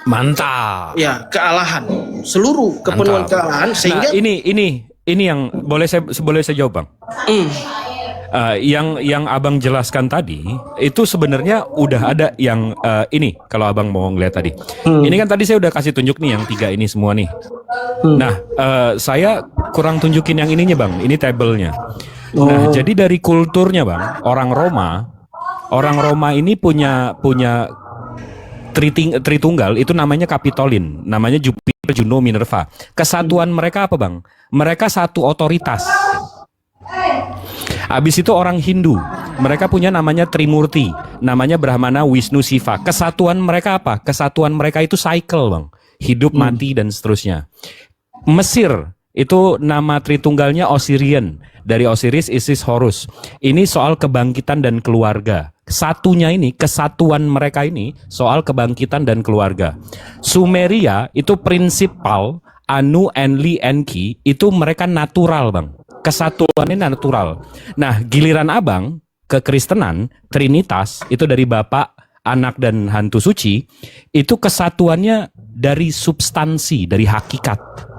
Mantap. Ya, kealahan, seluruh kepenuhan Mantap. kealahan sehingga Ini yang boleh saya jawab, Bang. Yang abang jelaskan tadi itu sebenarnya udah ada yang ini kalau abang mau ngeliat tadi. Ini kan tadi saya udah kasih tunjuk nih yang 3 ini semua nih. Nah, saya kurang tunjukin yang ininya, Bang. Ini tabelnya. Nah, jadi dari kulturnya, Bang, orang Roma ini punya Tritunggal itu namanya Kapitolin, namanya Jupiter, Juno, Minerva. Kesatuan mereka apa, Bang? Mereka satu otoritas. Habis itu orang Hindu, mereka punya namanya Trimurti, namanya Brahmana, Wisnu, Siva. Kesatuan mereka apa? Kesatuan mereka itu cycle, Bang. Hidup, mati, dan seterusnya. Mesir, itu nama Tritunggalnya Osirian. Dari Osiris, Isis, Horus. Ini soal kebangkitan dan keluarga. Satunya ini, kesatuan mereka ini soal kebangkitan dan keluarga. Sumeria itu prinsipal, Anu, Enli, Enki, itu mereka natural, Bang. Kesatuannya natural. Nah, giliran abang ke Kristenan, Trinitas, itu dari Bapa, Anak, dan Hantu Suci, itu kesatuannya dari substansi, dari hakikat.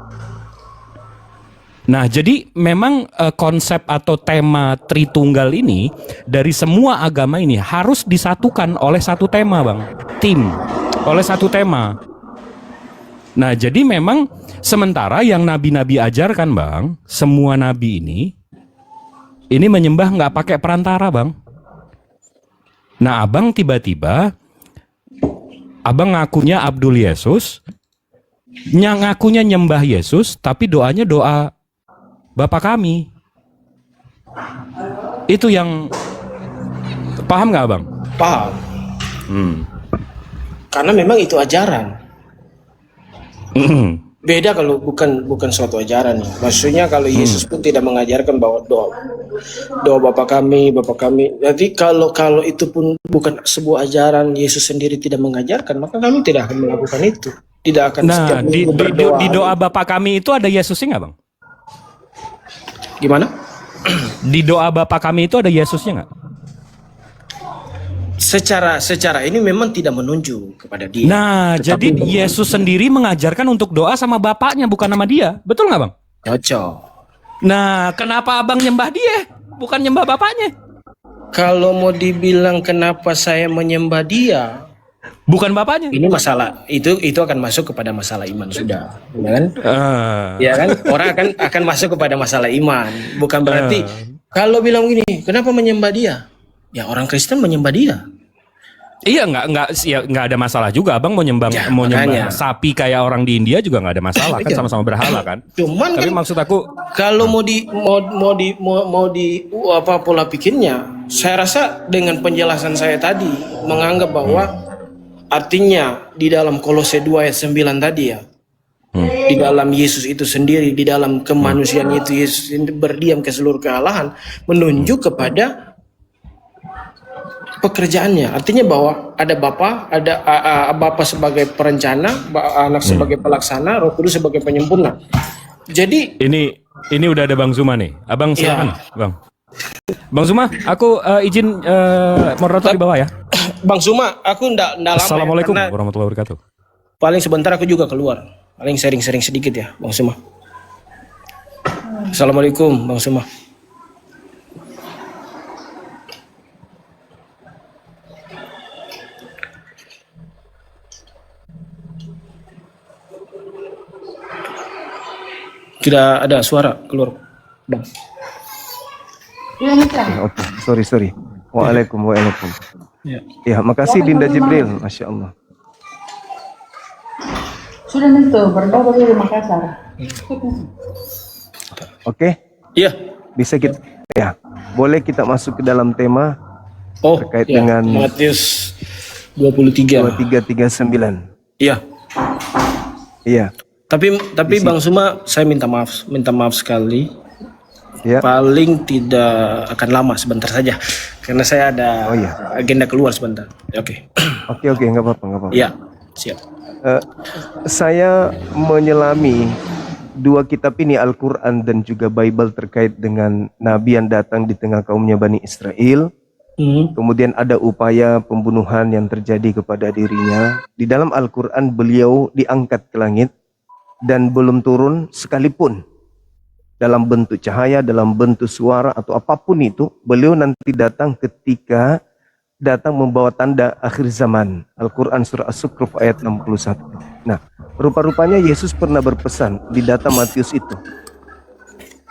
Nah, jadi memang konsep atau tema Tritunggal ini dari semua agama ini harus disatukan oleh satu tema, Bang. Oleh satu tema. Nah, jadi memang sementara yang nabi-nabi ajarkan, Bang, semua nabi ini menyembah nggak pakai perantara, Bang. Nah, abang tiba-tiba abang ngakunya Abdul Yesus, ngakunya nyembah Yesus, tapi doanya doa Bapa kami. Itu yang paham nggak, Bang? paham. Karena memang itu ajaran. Beda kalau bukan suatu ajaran. Maksudnya kalau Yesus pun tidak mengajarkan bahwa doa Bapa kami. Jadi kalau itu pun bukan sebuah ajaran, Yesus sendiri tidak mengajarkan, maka kami tidak akan melakukan itu. Tidak akan setiap minggu berdoa. Di doa Bapa kami itu ada Yesusnya nggak, Bang? Gimana? Di doa Bapa kami itu ada Yesusnya nggak? Secara ini memang tidak menunjuk kepada dia. Nah, jadi Yesus sendiri mengajarkan untuk doa sama Bapaknya, bukan nama dia. Betul nggak, Bang? Cocok. Nah, kenapa abang nyembah dia, bukan nyembah Bapaknya? Kalau mau dibilang kenapa saya menyembah dia, bukan Bapaknya. ini masalah itu akan masuk kepada masalah iman sudah, ya kan? Ya kan, orang akan masuk kepada masalah iman. Bukan berarti kalau bilang gini, kenapa menyembah dia? Ya orang Kristen menyembah dia. Iya, nggak ada masalah juga. Abang mau nyembah sapi kayak orang di India juga nggak ada masalah kan, sama-sama berhala kan. Cuman tapi kan, maksud aku kalau mau di apa pola pikirnya, saya rasa dengan penjelasan saya tadi menganggap bahwa artinya di dalam Kolose 2 ayat 9 tadi ya, di dalam Yesus itu sendiri, di dalam kemanusiaan itu Yesus berdiam ke seluruh kealahan, menunjuk kepada pekerjaannya. Artinya bahwa ada Bapa, ada Bapa sebagai perencana, Anak sebagai pelaksana, Roh Kudus sebagai penyempurna. Jadi ini udah ada Bang Zuma nih. Abang silakan, Bang. Bang Zuma, aku izin moderator di bawah ya. Bang Zuma, aku ndak lama. Assalamualaikum warahmatullahi wabarakatuh. Paling sebentar aku juga keluar. Paling sering-sering sedikit ya, Bang Zuma. Assalamualaikum, Bang Zuma. Tidak ada suara keluar, Bang. Oke, sorry. Waalaikumsalam. Ya, makasih Dinda Jibril, Masya Allah. Sudah nentu, berdoa dari Makassar. Oke, Iya. bisa kita, ya, boleh kita masuk ke dalam tema terkait dengan Matius 23. 23:39. Iya. Iya. Tapi Bang Zuma, saya minta maaf sekali. Ya. Paling tidak akan lama, sebentar saja, karena saya ada agenda keluar sebentar. Oke. Oke, nggak apa-apa. Iya, siap. Saya menyelami dua kitab ini, Al-Quran dan juga Bible, terkait dengan Nabi yang datang di tengah kaumnya Bani Israel. Kemudian ada upaya pembunuhan yang terjadi kepada dirinya. Di dalam Al-Quran beliau diangkat ke langit dan belum turun sekalipun. Dalam bentuk cahaya, dalam bentuk suara atau apapun itu, beliau nanti datang ketika datang membawa tanda akhir zaman. Al-Quran surah As-Zukhruf ayat 61. Nah, rupa-rupanya Yesus pernah berpesan di data Matius itu.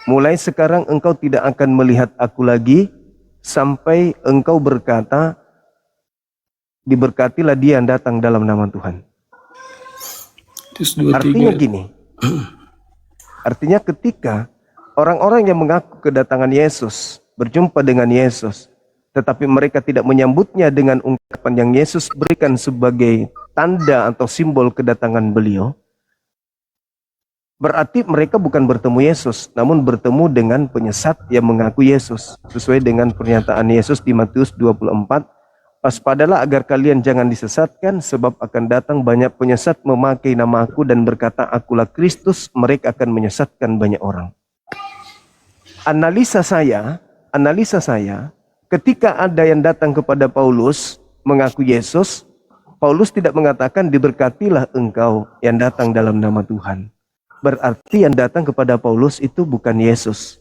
Mulai sekarang engkau tidak akan melihat aku lagi, sampai engkau berkata, diberkatilah dia yang datang dalam nama Tuhan. Artinya gini, artinya ketika orang-orang yang mengaku kedatangan Yesus, berjumpa dengan Yesus, tetapi mereka tidak menyambutnya dengan ungkapan yang Yesus berikan sebagai tanda atau simbol kedatangan beliau, berarti mereka bukan bertemu Yesus, namun bertemu dengan penyesat yang mengaku Yesus. Sesuai dengan pernyataan Yesus di Matius 24, waspadalah agar kalian jangan disesatkan, sebab akan datang banyak penyesat memakai nama aku dan berkata, akulah Kristus, mereka akan menyesatkan banyak orang. Analisa saya, ketika ada yang datang kepada Paulus mengaku Yesus, Paulus tidak mengatakan diberkatilah engkau yang datang dalam nama Tuhan. Berarti yang datang kepada Paulus itu bukan Yesus.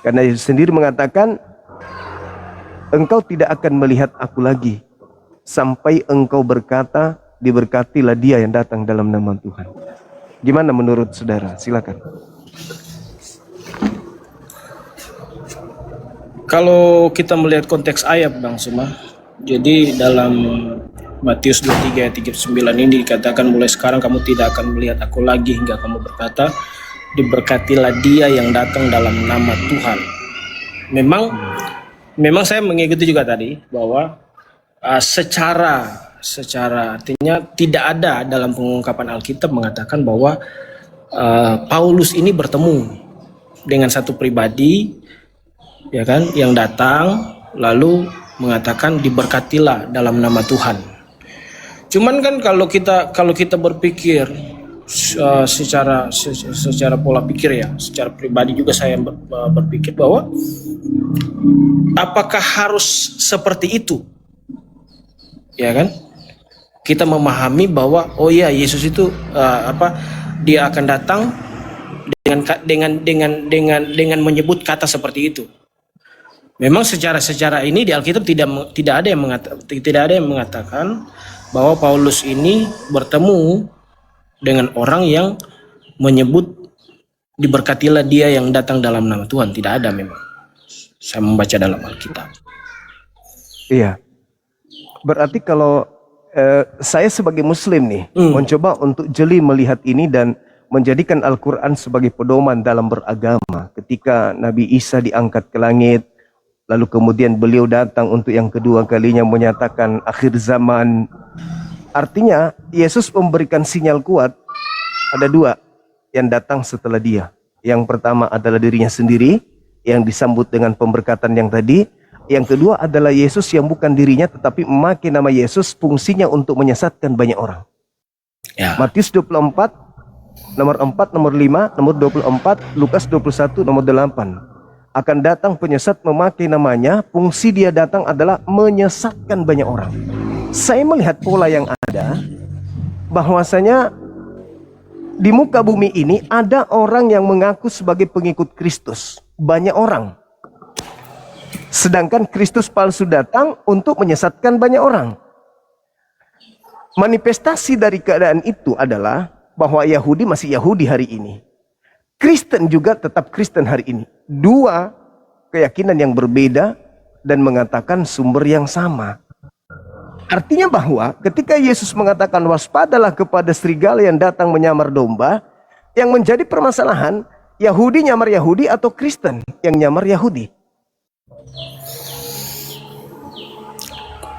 Karena Yesus sendiri mengatakan, engkau tidak akan melihat aku lagi, sampai engkau berkata, diberkatilah dia yang datang dalam nama Tuhan. Gimana menurut saudara? Silakan. Kalau kita melihat konteks ayat Bang Suma, jadi dalam Matius 23 ayat 39 ini dikatakan, mulai sekarang kamu tidak akan melihat aku lagi hingga kamu berkata, diberkatilah dia yang datang dalam nama Tuhan. Memang saya mengikuti juga tadi bahwa secara artinya tidak ada dalam pengungkapan Alkitab mengatakan bahwa Paulus ini bertemu dengan satu pribadi, ya kan, yang datang lalu mengatakan diberkatilah dalam nama Tuhan. Cuman kan kalau kita berpikir secara pola pikir ya, secara pribadi juga saya berpikir bahwa apakah harus seperti itu, ya kan? Kita memahami bahwa oh ya, Yesus itu dia akan datang dengan menyebut kata seperti itu. Memang secara ini di Alkitab tidak ada yang mengatakan bahwa Paulus ini bertemu dengan orang yang menyebut diberkatilah dia yang datang dalam nama Tuhan. Tidak ada memang. Saya membaca dalam Alkitab. Iya. Berarti kalau saya sebagai Muslim nih mencoba untuk jeli melihat ini dan menjadikan Al-Quran sebagai pedoman dalam beragama. Ketika Nabi Isa diangkat ke langit, lalu kemudian beliau datang untuk yang kedua kalinya menyatakan akhir zaman. Artinya Yesus memberikan sinyal kuat. Ada dua yang datang setelah dia. Yang pertama adalah dirinya sendiri yang disambut dengan pemberkatan yang tadi. Yang kedua adalah Yesus yang bukan dirinya tetapi memakai nama Yesus, fungsinya untuk menyesatkan banyak orang. Ya. Matius 24 nomor 4, nomor 5, nomor 24, Lukas 21 nomor 8. Akan datang penyesat memakai namanya, fungsi dia datang adalah menyesatkan banyak orang. Saya melihat pola yang ada, bahwasanya di muka bumi ini ada orang yang mengaku sebagai pengikut Kristus. Banyak orang. Sedangkan Kristus palsu datang untuk menyesatkan banyak orang. Manifestasi dari keadaan itu adalah bahwa Yahudi masih Yahudi hari ini. Kristen juga tetap Kristen hari ini. Dua keyakinan yang berbeda dan mengatakan sumber yang sama. Artinya bahwa ketika Yesus mengatakan waspadalah kepada serigala yang datang menyamar domba, yang menjadi permasalahan Yahudi nyamar Yahudi atau Kristen yang nyamar Yahudi.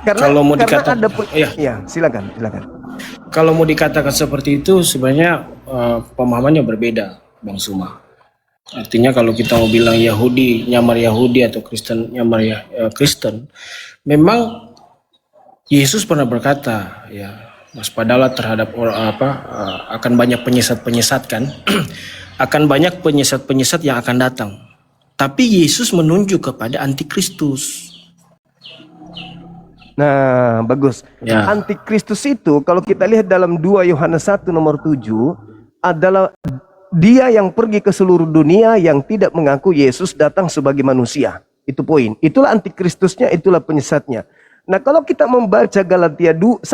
Kalau mau dikatakan, ya silakan. Kalau mau dikatakan seperti itu sebenarnya pemahamannya berbeda, Bang Suma. Artinya kalau kita mau bilang Yahudi nyamar Yahudi atau Kristen nyamar Kristen, memang Yesus pernah berkata, ya, waspadalah terhadap akan banyak penyesat-penyesat kan, akan banyak penyesat-penyesat yang akan datang. Tapi Yesus menunjuk kepada antikristus. Nah, bagus. Ya. Antikristus itu kalau kita lihat dalam 2 Yohanes 1 nomor 7 adalah dia yang pergi ke seluruh dunia yang tidak mengaku Yesus datang sebagai manusia. Itu poin. Itulah antikristusnya, itulah penyesatnya. Nah, kalau kita membaca Galatia 1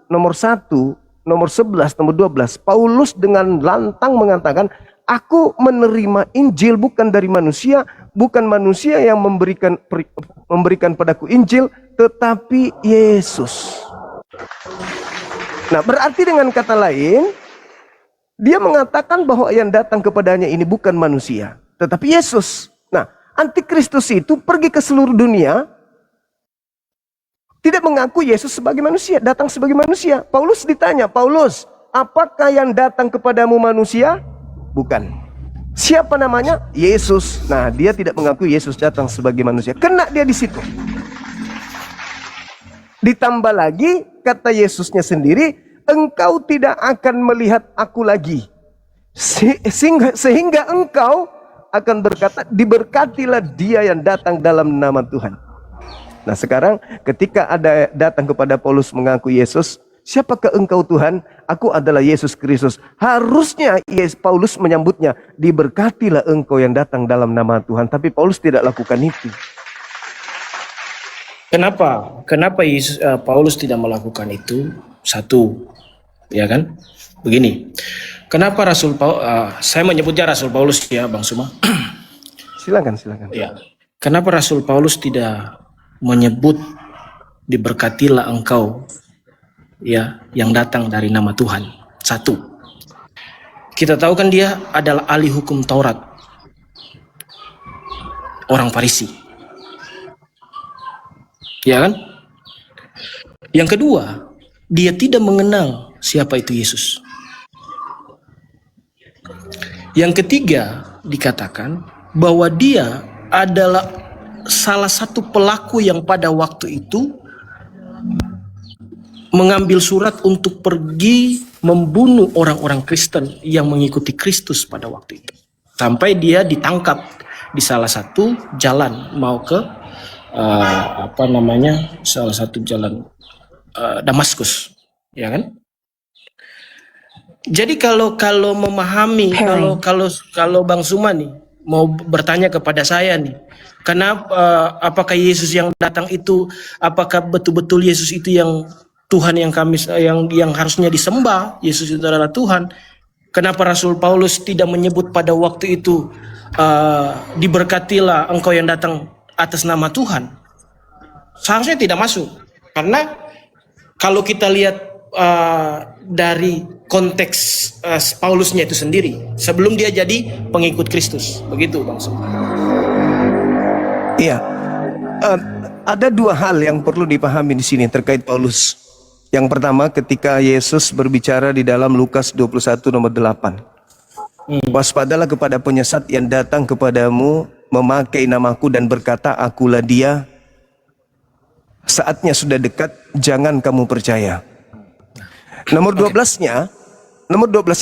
nomor 11, nomor 12, Paulus dengan lantang mengatakan, aku menerima Injil bukan dari manusia, bukan manusia yang memberikan padaku Injil, tetapi Yesus. Nah, berarti dengan kata lain, dia mengatakan bahwa yang datang kepadanya ini bukan manusia, tetapi Yesus. Nah, antikristus itu pergi ke seluruh dunia, tidak mengaku Yesus sebagai manusia, datang sebagai manusia. Paulus ditanya, Paulus, apakah yang datang kepadamu manusia? Bukan. Siapa namanya? Yesus. Nah, dia tidak mengaku Yesus datang sebagai manusia. Kena dia di situ. Ditambah lagi, kata Yesusnya sendiri, engkau tidak akan melihat aku lagi. Sehingga engkau akan berkata, diberkatilah dia yang datang dalam nama Tuhan. Nah, sekarang ketika ada datang kepada Paulus mengaku Yesus, siapakah engkau Tuhan? Aku adalah Yesus Kristus. Harusnya Paulus menyambutnya, diberkatilah engkau yang datang dalam nama Tuhan. Tapi Paulus tidak lakukan itu. Kenapa? Kenapa Paulus tidak melakukan itu? Satu, ya kan? Begini. Kenapa saya menyebutnya Rasul Paulus ya, Bang Suma? Silakan. Ya. Kenapa Rasul Paulus tidak menyebut diberkatilah engkau ya yang datang dari nama Tuhan? Satu, kita tahu kan dia adalah ahli hukum Taurat, orang Farisi, ya kan? Yang kedua, dia tidak mengenal siapa itu Yesus. Yang ketiga, dikatakan bahwa dia adalah salah satu pelaku yang pada waktu itu mengambil surat untuk pergi membunuh orang-orang Kristen yang mengikuti Kristus pada waktu itu. Sampai dia ditangkap di salah satu jalan mau ke salah satu jalan Damaskus, ya kan? Jadi kalau memahami, kalau Bang Suma nih mau bertanya kepada saya nih, kenapa apakah Yesus yang datang itu, apakah betul-betul Yesus itu yang Tuhan yang harusnya disembah, Yesus itu adalah Tuhan? Kenapa Rasul Paulus tidak menyebut pada waktu itu diberkatilah engkau yang datang atas nama Tuhan? Seharusnya tidak masuk, karena kalau kita lihat dari konteks Paulusnya itu sendiri sebelum dia jadi pengikut Kristus, begitu Bang Suma. Iya, ada dua hal yang perlu dipahami di sini terkait Paulus. Yang pertama, ketika Yesus berbicara di dalam Lukas 21 nomor 8, waspadalah kepada penyesat yang datang kepadamu memakai namaku dan berkata, akulah dia. Saatnya sudah dekat, jangan kamu percaya. Nomor 12-nya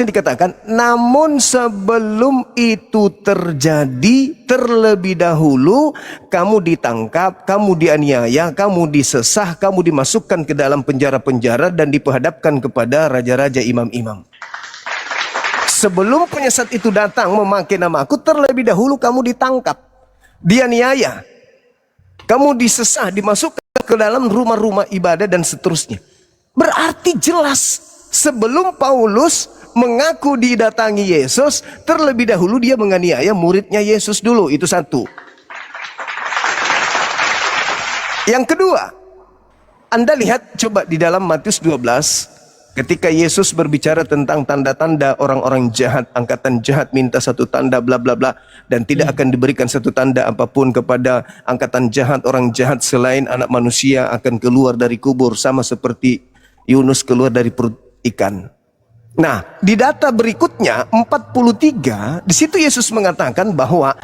dikatakan, namun sebelum itu terjadi, terlebih dahulu kamu ditangkap, kamu dianiaya, kamu disesah, kamu dimasukkan ke dalam penjara-penjara dan diperhadapkan kepada raja-raja, imam-imam. Sebelum penyesat itu datang memakai namaku, terlebih dahulu kamu ditangkap, dianiaya, kamu disesah, dimasukkan ke dalam rumah-rumah ibadah dan seterusnya. Berarti jelas sebelum Paulus mengaku didatangi Yesus, terlebih dahulu dia menganiaya muridnya Yesus dulu. Itu satu. Yang kedua, Anda lihat coba di dalam Matius 12, ketika Yesus berbicara tentang tanda-tanda orang-orang jahat, angkatan jahat minta satu tanda bla bla bla, dan tidak akan diberikan satu tanda apapun kepada angkatan jahat, orang jahat selain anak manusia akan keluar dari kubur sama seperti Yunus keluar dari perut ikan. Nah, di data berikutnya 43, di situ Yesus mengatakan bahwa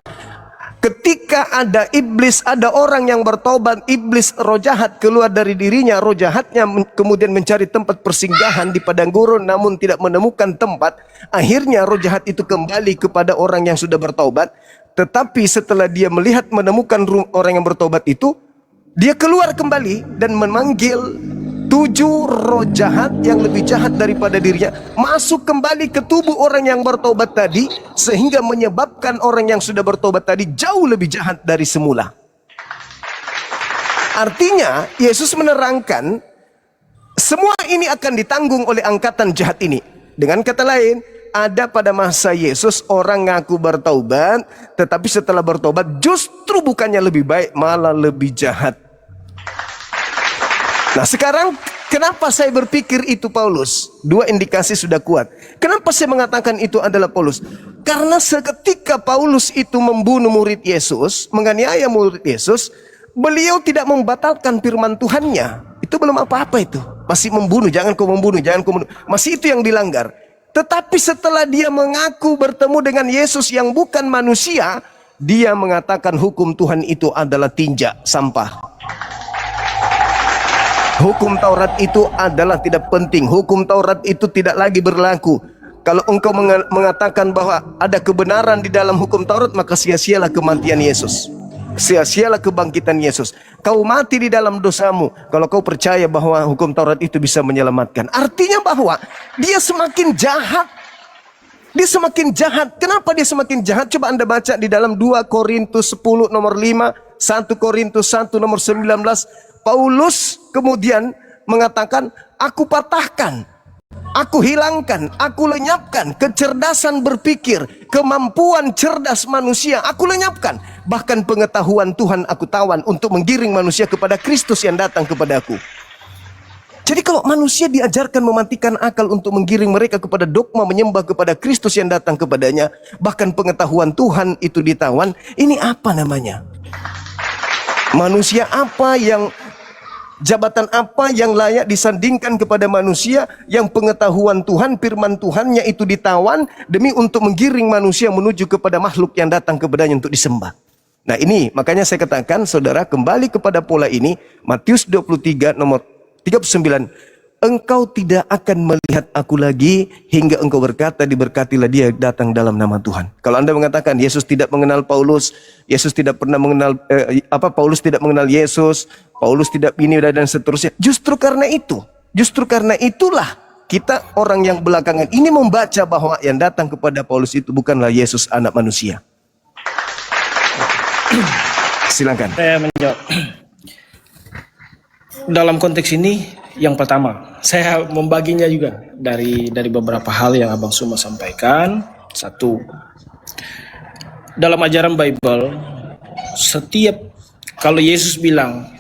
ketika ada iblis, ada orang yang bertobat, iblis roh jahat keluar dari dirinya, roh jahatnya kemudian mencari tempat persinggahan di padang gurun namun tidak menemukan tempat. Akhirnya roh jahat itu kembali kepada orang yang sudah bertobat. Tetapi setelah dia melihat menemukan orang yang bertobat itu, Dia keluar kembali dan memanggil 7 roh jahat yang lebih jahat daripada dirinya masuk kembali ke tubuh orang yang bertobat tadi, sehingga menyebabkan orang yang sudah bertobat tadi jauh lebih jahat dari semula. Artinya Yesus menerangkan semua ini akan ditanggung oleh angkatan jahat ini. Dengan kata lain, ada pada masa Yesus orang ngaku bertaubat, tetapi setelah bertobat justru bukannya lebih baik, malah lebih jahat. Nah sekarang kenapa saya berpikir itu Paulus? 2 indikasi sudah kuat. Kenapa saya mengatakan itu adalah Paulus? Karena seketika Paulus itu membunuh murid Yesus, menganiaya murid Yesus, beliau tidak membatalkan firman Tuhannya. Itu belum apa-apa itu. Masih membunuh, jangan kau membunuh, jangan kau membunuh. Masih itu yang dilanggar. Tetapi setelah dia mengaku bertemu dengan Yesus yang bukan manusia, dia mengatakan hukum Tuhan itu adalah tinja, sampah. Hukum Taurat itu adalah tidak penting. Hukum Taurat itu tidak lagi berlaku. Kalau engkau mengatakan bahwa ada kebenaran di dalam hukum Taurat, maka sia-sialah kematian Yesus. Sia-sialah kebangkitan Yesus. Kau mati di dalam dosamu kalau kau percaya bahwa hukum Taurat itu bisa menyelamatkan. Artinya bahwa dia semakin jahat. Dia semakin jahat. Kenapa dia semakin jahat? Coba Anda baca di dalam 2 Korintus 10 nomor 5, 1 Korintus 1 nomor 19. Paulus kemudian mengatakan, aku patahkan, aku hilangkan, aku lenyapkan kecerdasan berpikir, kemampuan cerdas manusia, aku lenyapkan. Bahkan pengetahuan Tuhan aku tawan untuk menggiring manusia kepada Kristus yang datang kepadaku. Jadi kalau manusia diajarkan mematikan akal untuk menggiring mereka kepada dogma menyembah kepada Kristus yang datang kepadanya, bahkan pengetahuan Tuhan itu ditawan, ini apa namanya? Manusia apa yang, jabatan apa yang layak disandingkan kepada manusia yang pengetahuan Tuhan, firman Tuhannya itu ditawan demi untuk menggiring manusia menuju kepada makhluk yang datang kepadanya untuk disembah. Nah ini makanya saya katakan saudara kembali kepada pola ini. Matius 23 nomor 39, engkau tidak akan melihat aku lagi hingga engkau berkata diberkatilah dia datang dalam nama Tuhan. Kalau Anda mengatakan Yesus tidak mengenal Paulus, Yesus tidak pernah mengenal Paulus tidak mengenal Yesus, Paulus tidak ini dan seterusnya. Justru karena itulah kita orang yang belakangan ini membaca bahwa yang datang kepada Paulus itu bukanlah Yesus anak manusia. Silakan. Saya menjawab. Dalam konteks ini, yang pertama, saya membaginya juga dari beberapa hal yang Abang Suma sampaikan. Satu, dalam ajaran Bible, setiap kalau Yesus bilang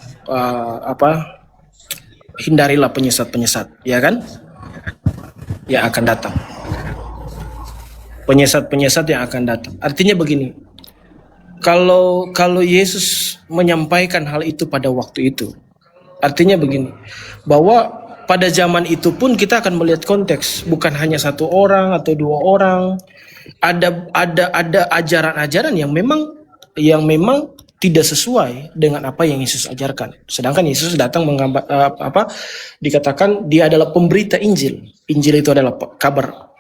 hindarilah penyesat-penyesat, ya kan? Yang akan datang. Penyesat-penyesat yang akan datang. Artinya begini. Kalau Yesus menyampaikan hal itu pada waktu itu, artinya begini, bahwa pada zaman itu pun kita akan melihat konteks, bukan hanya 1 orang atau 2 orang, ada ajaran-ajaran yang memang tidak sesuai dengan apa yang Yesus ajarkan. Sedangkan Yesus datang dikatakan dia adalah pemberita Injil. Injil itu adalah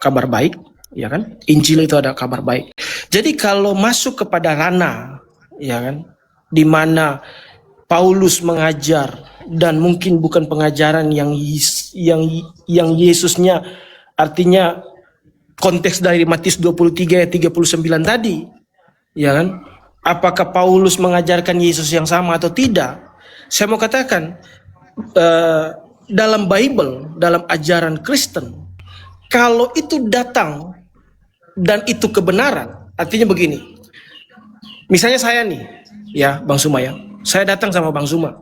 kabar baik, ya kan? Injil itu adalah kabar baik. Jadi kalau masuk kepada ranah, ya kan, di mana Paulus mengajar dan mungkin bukan pengajaran yang Yesusnya, artinya konteks dari Matius 23 ayat 39 tadi, ya kan? Apakah Paulus mengajarkan Yesus yang sama atau tidak? Saya mau katakan dalam Bible, dalam ajaran Kristen, kalau itu datang dan itu kebenaran, artinya begini. Misalnya saya nih, ya Bang Suma ya. Saya datang sama Bang Suma.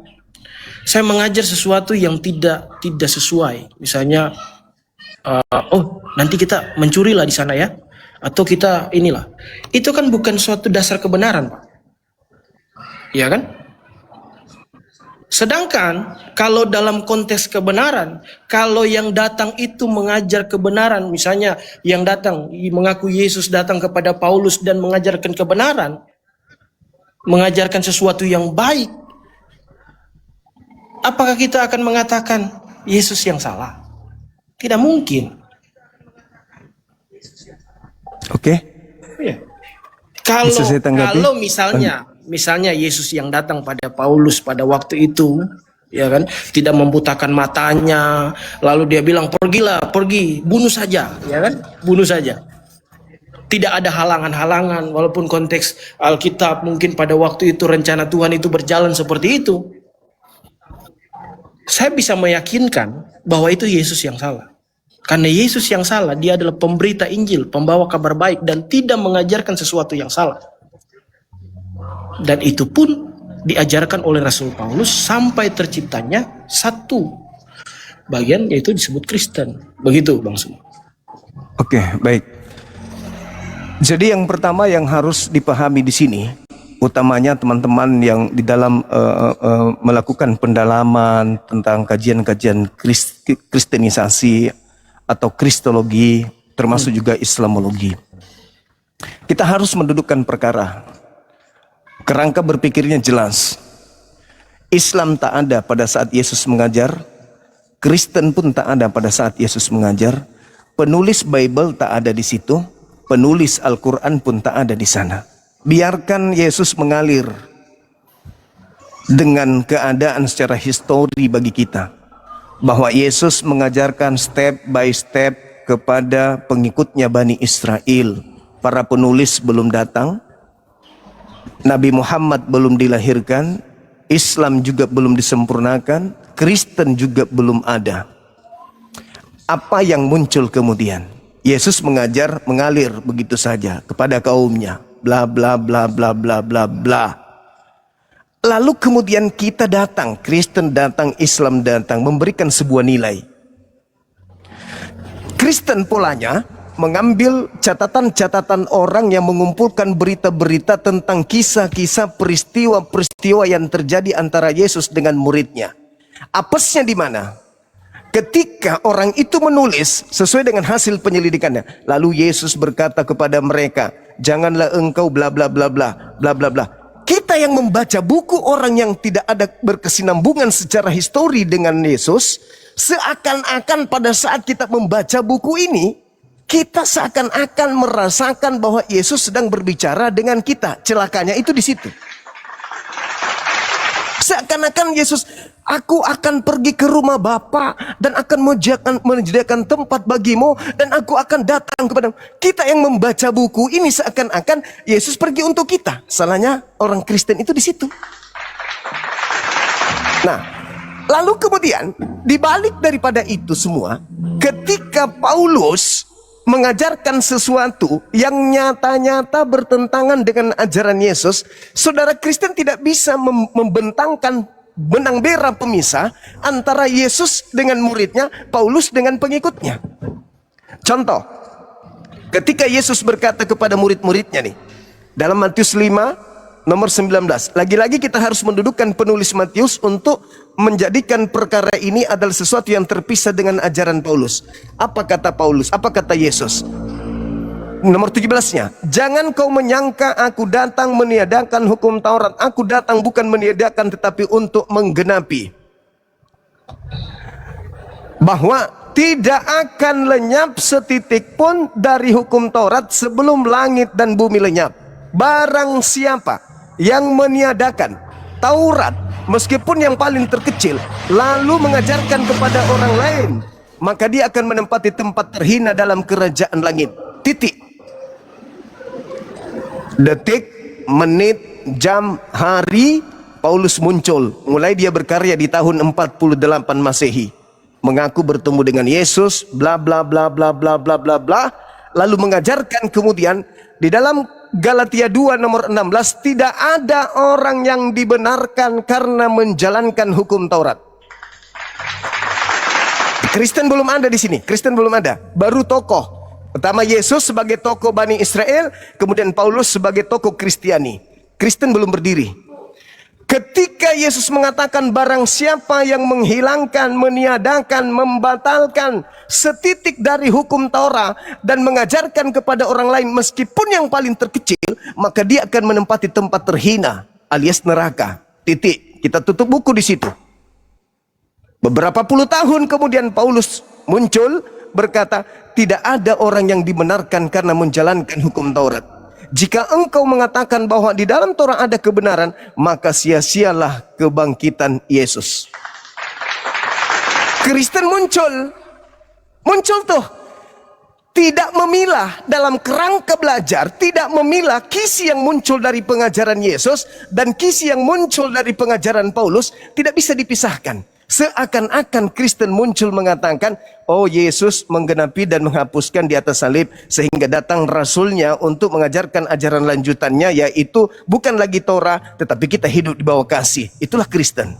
Saya mengajar sesuatu yang tidak sesuai. Misalnya, nanti kita mencurilah di sana ya, atau kita inilah. Itu kan bukan suatu dasar kebenaran, Pak. Ya kan? Sedangkan kalau dalam konteks kebenaran, kalau yang datang itu mengajar kebenaran, misalnya yang datang mengaku Yesus datang kepada Paulus dan mengajarkan kebenaran, mengajarkan sesuatu yang baik, apakah kita akan mengatakan Yesus yang salah? Tidak mungkin. Oke. Ya. Kalau misalnya misalnya Yesus yang datang pada Paulus pada waktu itu, ya kan, tidak membutakan matanya, lalu dia bilang pergilah, pergi, bunuh saja, ya kan, bunuh saja. Tidak ada halangan-halangan, walaupun konteks Alkitab mungkin pada waktu itu rencana Tuhan itu berjalan seperti itu. Saya bisa meyakinkan bahwa itu Yesus yang salah. Karena Yesus yang salah, dia adalah pemberita Injil, pembawa kabar baik, dan tidak mengajarkan sesuatu yang salah. Dan itu pun diajarkan oleh Rasul Paulus sampai terciptanya satu bagian, yaitu disebut Kristen. Begitu Bang Suma. Oke, baik. Jadi yang pertama yang harus dipahami di sini, utamanya teman-teman yang di dalam melakukan pendalaman tentang kajian-kajian kristenisasi atau kristologi, termasuk juga islamologi. Kita harus mendudukkan perkara. Kerangka berpikirnya jelas. Islam tak ada pada saat Yesus mengajar, Kristen pun tak ada pada saat Yesus mengajar, penulis Bible tak ada di situ, penulis Al-Quran pun tak ada di sana. Biarkan Yesus mengalir dengan keadaan secara histori bagi kita, bahwa Yesus mengajarkan step by step kepada pengikutnya Bani Israel. Para penulis belum datang, Nabi Muhammad belum dilahirkan, Islam juga belum disempurnakan, Kristen juga belum ada. Apa yang muncul kemudian? Yesus mengajar mengalir begitu saja kepada kaumnya, bla bla bla bla bla bla bla. Lalu kemudian kita datang, Kristen datang, Islam datang, memberikan sebuah nilai. Kristen polanya mengambil catatan-catatan orang yang mengumpulkan berita-berita tentang kisah-kisah peristiwa-peristiwa yang terjadi antara Yesus dengan muridnya. Apesnya di mana? Ketika orang itu menulis sesuai dengan hasil penyelidikannya, lalu Yesus berkata kepada mereka, janganlah engkau bla bla bla bla bla bla bla. Kita yang membaca buku orang yang tidak ada berkesinambungan secara histori dengan Yesus, seakan-akan pada saat kita membaca buku ini, kita seakan-akan merasakan bahwa Yesus sedang berbicara dengan kita. Celakanya itu di situ. Seakan-akan Yesus, aku akan pergi ke rumah Bapa dan akan menyediakan tempat bagimu dan aku akan datang kepadamu. Kita yang membaca buku ini seakan-akan Yesus pergi untuk kita. Salahnya orang Kristen itu di situ. Nah, lalu kemudian dibalik daripada itu semua, ketika Paulus mengajarkan sesuatu yang nyata-nyata bertentangan dengan ajaran Yesus, saudara Kristen tidak bisa membentangkan benang merah pemisah antara Yesus dengan muridnya, Paulus dengan pengikutnya. Contoh, ketika Yesus berkata kepada murid-muridnya nih, dalam Matius 5 nomor 19, lagi-lagi kita harus mendudukkan penulis Matius untuk menjadikan perkara ini adalah sesuatu yang terpisah dengan ajaran Paulus. Apa kata Paulus? Apa kata Yesus? Nomor 17-nya, jangan kau menyangka aku datang meniadakan hukum Taurat. Aku datang bukan meniadakan tetapi untuk menggenapi. Bahwa tidak akan lenyap setitik pun dari hukum Taurat sebelum langit dan bumi lenyap. Barang siapa yang meniadakan Taurat, meskipun yang paling terkecil, lalu mengajarkan kepada orang lain, maka dia akan menempati tempat terhina dalam kerajaan langit. Titik. Detik, menit, jam, hari, Paulus muncul. Mulai dia berkarya di tahun 48 Masehi. Mengaku bertemu dengan Yesus, bla bla bla bla bla bla bla bla. Lalu mengajarkan kemudian di dalam Galatia 2 nomor 16, tidak ada orang yang dibenarkan karena menjalankan hukum Taurat. Kristen belum ada di sini. Kristen belum ada. Baru tokoh. Pertama Yesus sebagai tokoh Bani Israel, kemudian Paulus sebagai tokoh Kristiani. Kristen belum berdiri. Ketika Yesus mengatakan barang siapa yang menghilangkan, meniadakan, membatalkan setitik dari hukum Taurat dan mengajarkan kepada orang lain meskipun yang paling terkecil, maka dia akan menempati tempat terhina alias neraka. Titik. Kita tutup buku di situ. Beberapa puluh tahun kemudian Paulus muncul berkata, tidak ada orang yang dibenarkan karena menjalankan hukum Taurat. Jika engkau mengatakan bahwa di dalam Torah ada kebenaran, maka sia-sialah kebangkitan Yesus. Kristen muncul tuh. Tidak memilah dalam kerangka belajar, tidak memilah kisi yang muncul dari pengajaran Yesus dan kisi yang muncul dari pengajaran Paulus, tidak bisa dipisahkan. Seakan-akan Kristen muncul mengatakan, oh Yesus menggenapi dan menghapuskan di atas salib, sehingga datang rasulnya untuk mengajarkan ajaran lanjutannya, yaitu bukan lagi Torah, tetapi kita hidup di bawah kasih. Itulah Kristen.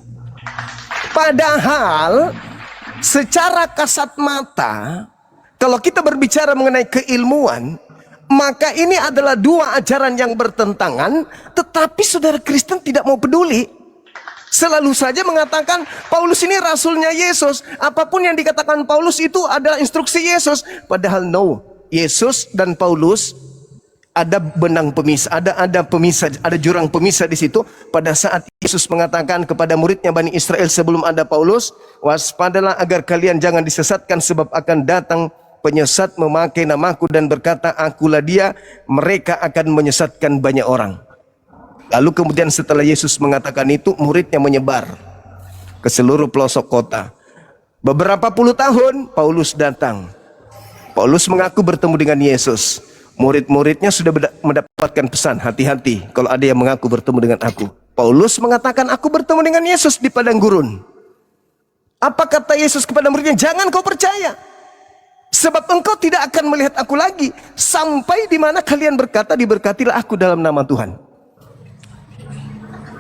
Padahal secara kasat mata, kalau kita berbicara mengenai keilmuan, maka ini adalah dua ajaran yang bertentangan, tetapi saudara Kristen tidak mau peduli. Selalu saja mengatakan Paulus ini rasulnya Yesus. Apapun yang dikatakan Paulus itu adalah instruksi Yesus. Padahal no, Yesus dan Paulus ada benang pemisah, ada pemisah, ada jurang pemisah di situ. Pada saat Yesus mengatakan kepada muridnya Bani Israel sebelum ada Paulus, waspadalah agar kalian jangan disesatkan, sebab akan datang penyesat memakai namaku dan berkata, akulah dia, mereka akan menyesatkan banyak orang. Lalu kemudian setelah Yesus mengatakan itu, muridnya menyebar ke seluruh pelosok kota. Beberapa puluh tahun, Paulus datang. Paulus mengaku bertemu dengan Yesus. Murid-muridnya sudah mendapatkan pesan, hati-hati kalau ada yang mengaku bertemu dengan aku. Paulus mengatakan, aku bertemu dengan Yesus di padang gurun. Apa kata Yesus kepada muridnya? Jangan kau percaya. Sebab engkau tidak akan melihat aku lagi, sampai di mana kalian berkata, diberkatilah aku dalam nama Tuhan.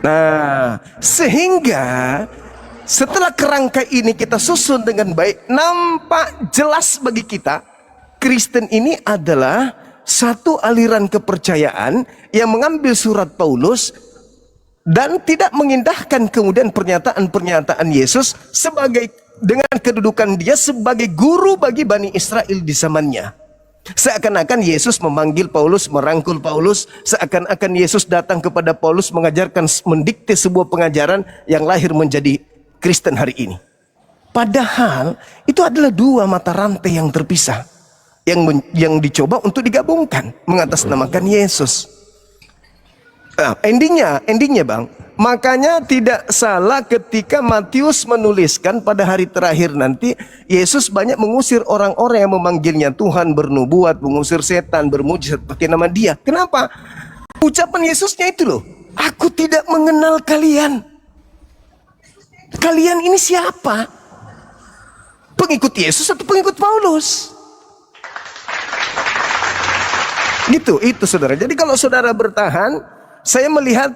Nah, sehingga setelah kerangka ini kita susun dengan baik, nampak jelas bagi kita, Kristen ini adalah satu aliran kepercayaan yang mengambil surat Paulus dan tidak mengindahkan kemudian pernyataan-pernyataan Yesus sebagai dengan kedudukan dia sebagai guru bagi Bani Israel di zamannya. Seakan-akan Yesus memanggil Paulus, merangkul Paulus, seakan-akan Yesus datang kepada Paulus mengajarkan, mendikte sebuah pengajaran yang lahir menjadi Kristen hari ini. Padahal itu adalah dua mata rantai yang terpisah, yang dicoba untuk digabungkan mengatasnamakan Yesus. Endingnya bang, makanya tidak salah ketika Matius menuliskan pada hari terakhir nanti, Yesus banyak mengusir orang-orang yang memanggilnya Tuhan, bernubuat, mengusir setan, bermujizat pakai nama dia. Kenapa? Ucapan Yesusnya itu loh, aku tidak mengenal kalian. Kalian ini siapa? Pengikut Yesus atau pengikut Paulus? Gitu, itu saudara. Jadi kalau saudara bertahan, saya melihat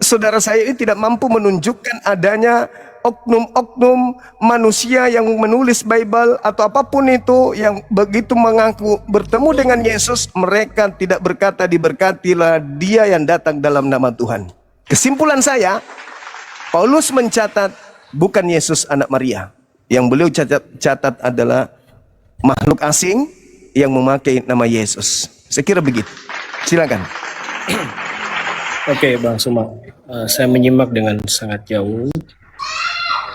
saudara saya ini tidak mampu menunjukkan adanya oknum-oknum manusia yang menulis Bible atau apapun itu yang begitu mengaku bertemu dengan Yesus, mereka tidak berkata diberkatilah dia yang datang dalam nama Tuhan. Kesimpulan saya, Paulus mencatat bukan Yesus anak Maria. Yang beliau catat adalah makhluk asing yang memakai nama Yesus. Saya kira begitu. Silakan. Oke, Bang Suma, saya menyimak dengan sangat jauh.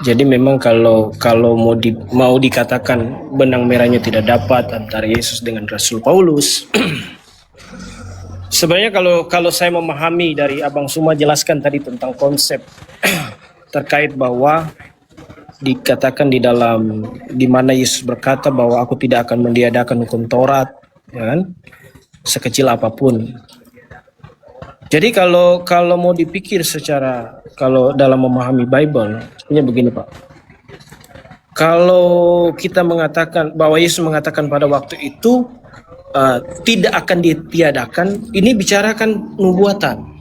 Jadi memang kalau mau dikatakan benang merahnya tidak dapat antara Yesus dengan Rasul Paulus, sebenarnya kalau saya memahami dari Abang Suma jelaskan tadi tentang konsep terkait bahwa dikatakan di mana Yesus berkata bahwa aku tidak akan meniadakan hukum Taurat, ya kan, sekecil apapun. Jadi kalau mau dipikir kalau dalam memahami Bible, sebenarnya begini Pak. Kalau kita mengatakan bahwa Yesus mengatakan pada waktu itu tidak akan ditiadakan, ini bicarakan nubuatan.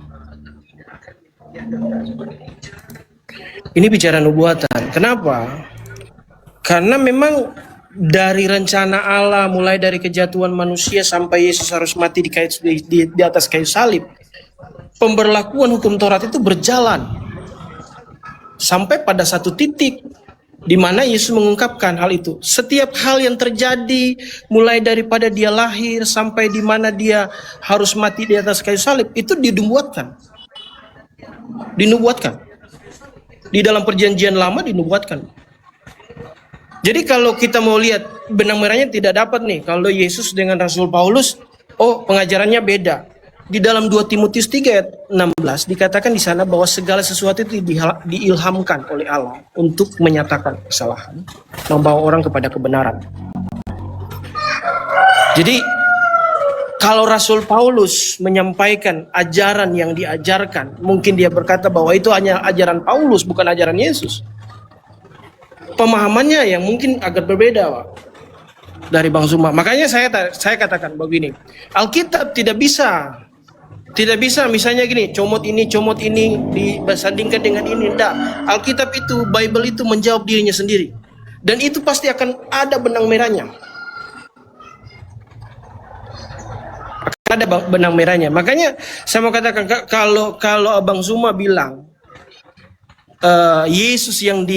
Ini bicara nubuatan. Kenapa? Karena memang dari rencana Allah, mulai dari kejatuhan manusia sampai Yesus harus mati di atas kayu salib, pemberlakuan hukum Taurat itu berjalan sampai pada satu titik di mana Yesus mengungkapkan hal itu. Setiap hal yang terjadi, mulai daripada dia lahir sampai di mana dia harus mati di atas kayu salib, itu dinubuatkan. Di dalam perjanjian lama dinubuatkan. Jadi kalau kita mau lihat benang merahnya tidak dapat nih, kalau Yesus dengan Rasul Paulus oh pengajarannya beda. Di dalam 2 Timotius 3 ayat 16 dikatakan di sana bahwa segala sesuatu itu diilhamkan oleh Allah untuk menyatakan kesalahan, membawa orang kepada kebenaran. Jadi kalau Rasul Paulus menyampaikan ajaran yang diajarkan, mungkin dia berkata bahwa itu hanya ajaran Paulus, bukan ajaran Yesus. Pemahamannya yang mungkin agak berbeda, Pak, dari Bang Zuma. Makanya saya katakan begini, Alkitab tidak bisa misalnya gini, comot ini disandingkan dengan ini. Tidak. Alkitab itu, Bible itu menjawab dirinya sendiri. Dan itu pasti akan ada benang merahnya. Ada benang merahnya. Makanya saya mau katakan, kalau Abang Zuma bilang Yesus yang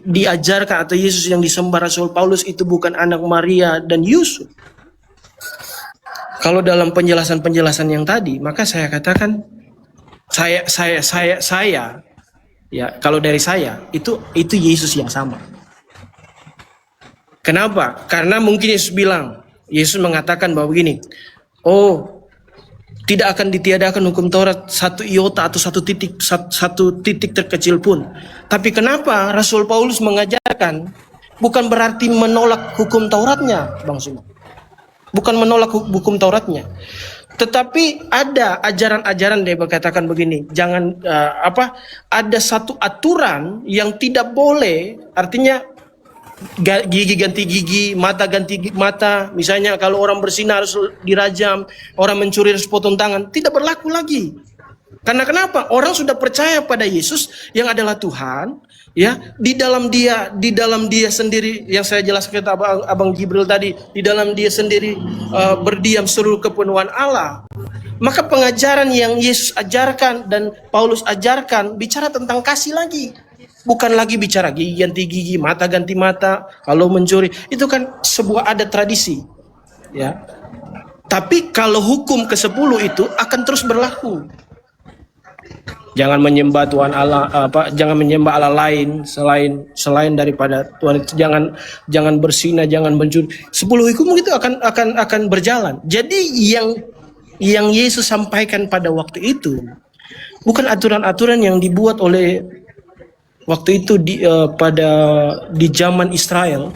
diajarkan atau Yesus yang disembah Rasul Paulus itu bukan anak Maria dan Yusuf, kalau dalam penjelasan yang tadi, maka saya katakan saya ya, kalau dari saya itu Yesus yang sama. Kenapa? Karena mungkin Yesus mengatakan bahwa begini, oh, tidak akan ditiadakan hukum Taurat satu iota atau satu titik terkecil pun. Tapi kenapa Rasul Paulus mengajarkan bukan berarti menolak hukum Tauratnya, Bang Suma. Bukan menolak hukum Tauratnya. Tetapi ada ajaran-ajaran dia berkatakan begini, jangan ada satu aturan yang tidak boleh, artinya gigi ganti gigi, mata ganti mata. Misalnya kalau orang berzina harus dirajam, orang mencuri harus potong tangan. Tidak berlaku lagi. Karena kenapa? Orang sudah percaya pada Yesus yang adalah Tuhan, ya. Di dalam dia sendiri, yang saya jelaskan ke Abang Jibril tadi, di dalam dia sendiri berdiam seluruh kepenuhan Allah. Maka pengajaran yang Yesus ajarkan dan Paulus ajarkan bicara tentang kasih lagi. Bukan lagi bicara gigi ganti gigi, mata ganti mata, kalau mencuri. Itu kan sebuah adat tradisi. Ya. Tapi kalau hukum ke-10 itu akan terus berlaku. Jangan menyembah Tuhan Allah, jangan menyembah Allah lain selain daripada Tuhan. Jangan berzina, jangan mencuri. 10 hukum itu akan berjalan. Jadi yang Yesus sampaikan pada waktu itu bukan aturan-aturan yang dibuat oleh waktu itu di zaman Israel.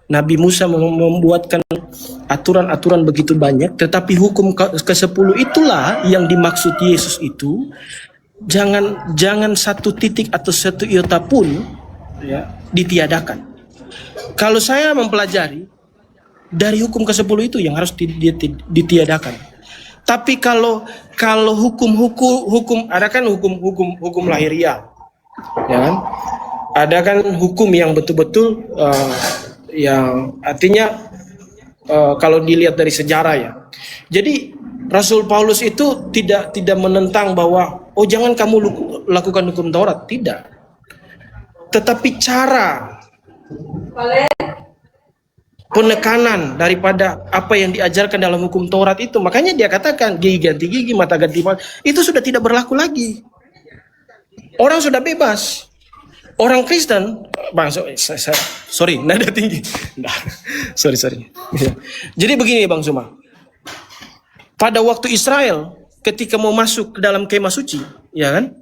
Nabi Musa membuatkan aturan-aturan begitu banyak, tetapi hukum ke-10 itulah yang dimaksud Yesus itu. Jangan satu titik atau satu iota pun ya ditiadakan. Kalau saya mempelajari dari hukum ke-10 itu yang harus ditiadakan. Tapi kalau hukum ada kan hukum lahiriah. Ya kan? Ada kan hukum yang betul-betul yang artinya kalau dilihat dari sejarah ya. Jadi Rasul Paulus itu tidak menentang bahwa oh jangan kamu lakukan hukum Taurat, tidak. Tetapi cara penekanan daripada apa yang diajarkan dalam hukum Taurat itu, makanya dia katakan gigi ganti gigi, mata ganti mata, itu sudah tidak berlaku lagi. Orang sudah bebas. Orang Kristen, Bang, sorry, nada tinggi. Nah, sorry. Jadi begini Bang Zuma. Pada waktu Israel ketika mau masuk ke dalam kemah suci, ya kan?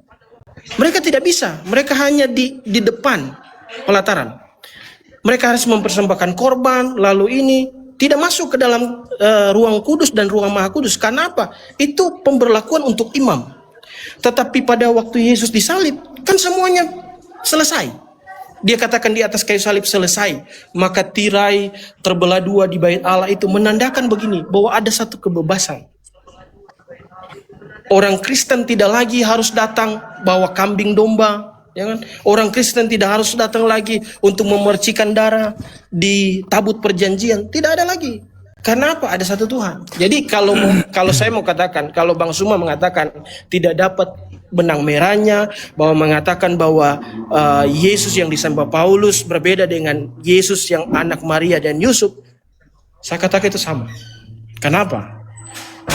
Mereka tidak bisa. Mereka hanya di depan pelataran. Mereka harus mempersembahkan korban, lalu ini tidak masuk ke dalam ruang kudus dan ruang maha kudus. Karena apa? Itu pemberlakuan untuk imam. Tetapi pada waktu Yesus disalib, kan semuanya selesai. Dia katakan di atas kayu salib selesai. Maka tirai terbelah dua di bait Allah itu menandakan begini, bahwa ada satu kebebasan. Orang Kristen tidak lagi harus datang bawa kambing domba, ya kan? Orang Kristen tidak harus datang lagi untuk memercikan darah di tabut perjanjian, tidak ada lagi. Karena apa? Ada satu Tuhan. Jadi kalau saya mau katakan, kalau Bang Suma mengatakan tidak dapat benang merahnya, bahwa mengatakan bahwa Yesus yang disembah Paulus berbeda dengan Yesus yang anak Maria dan Yusuf, saya katakan itu sama. Kenapa?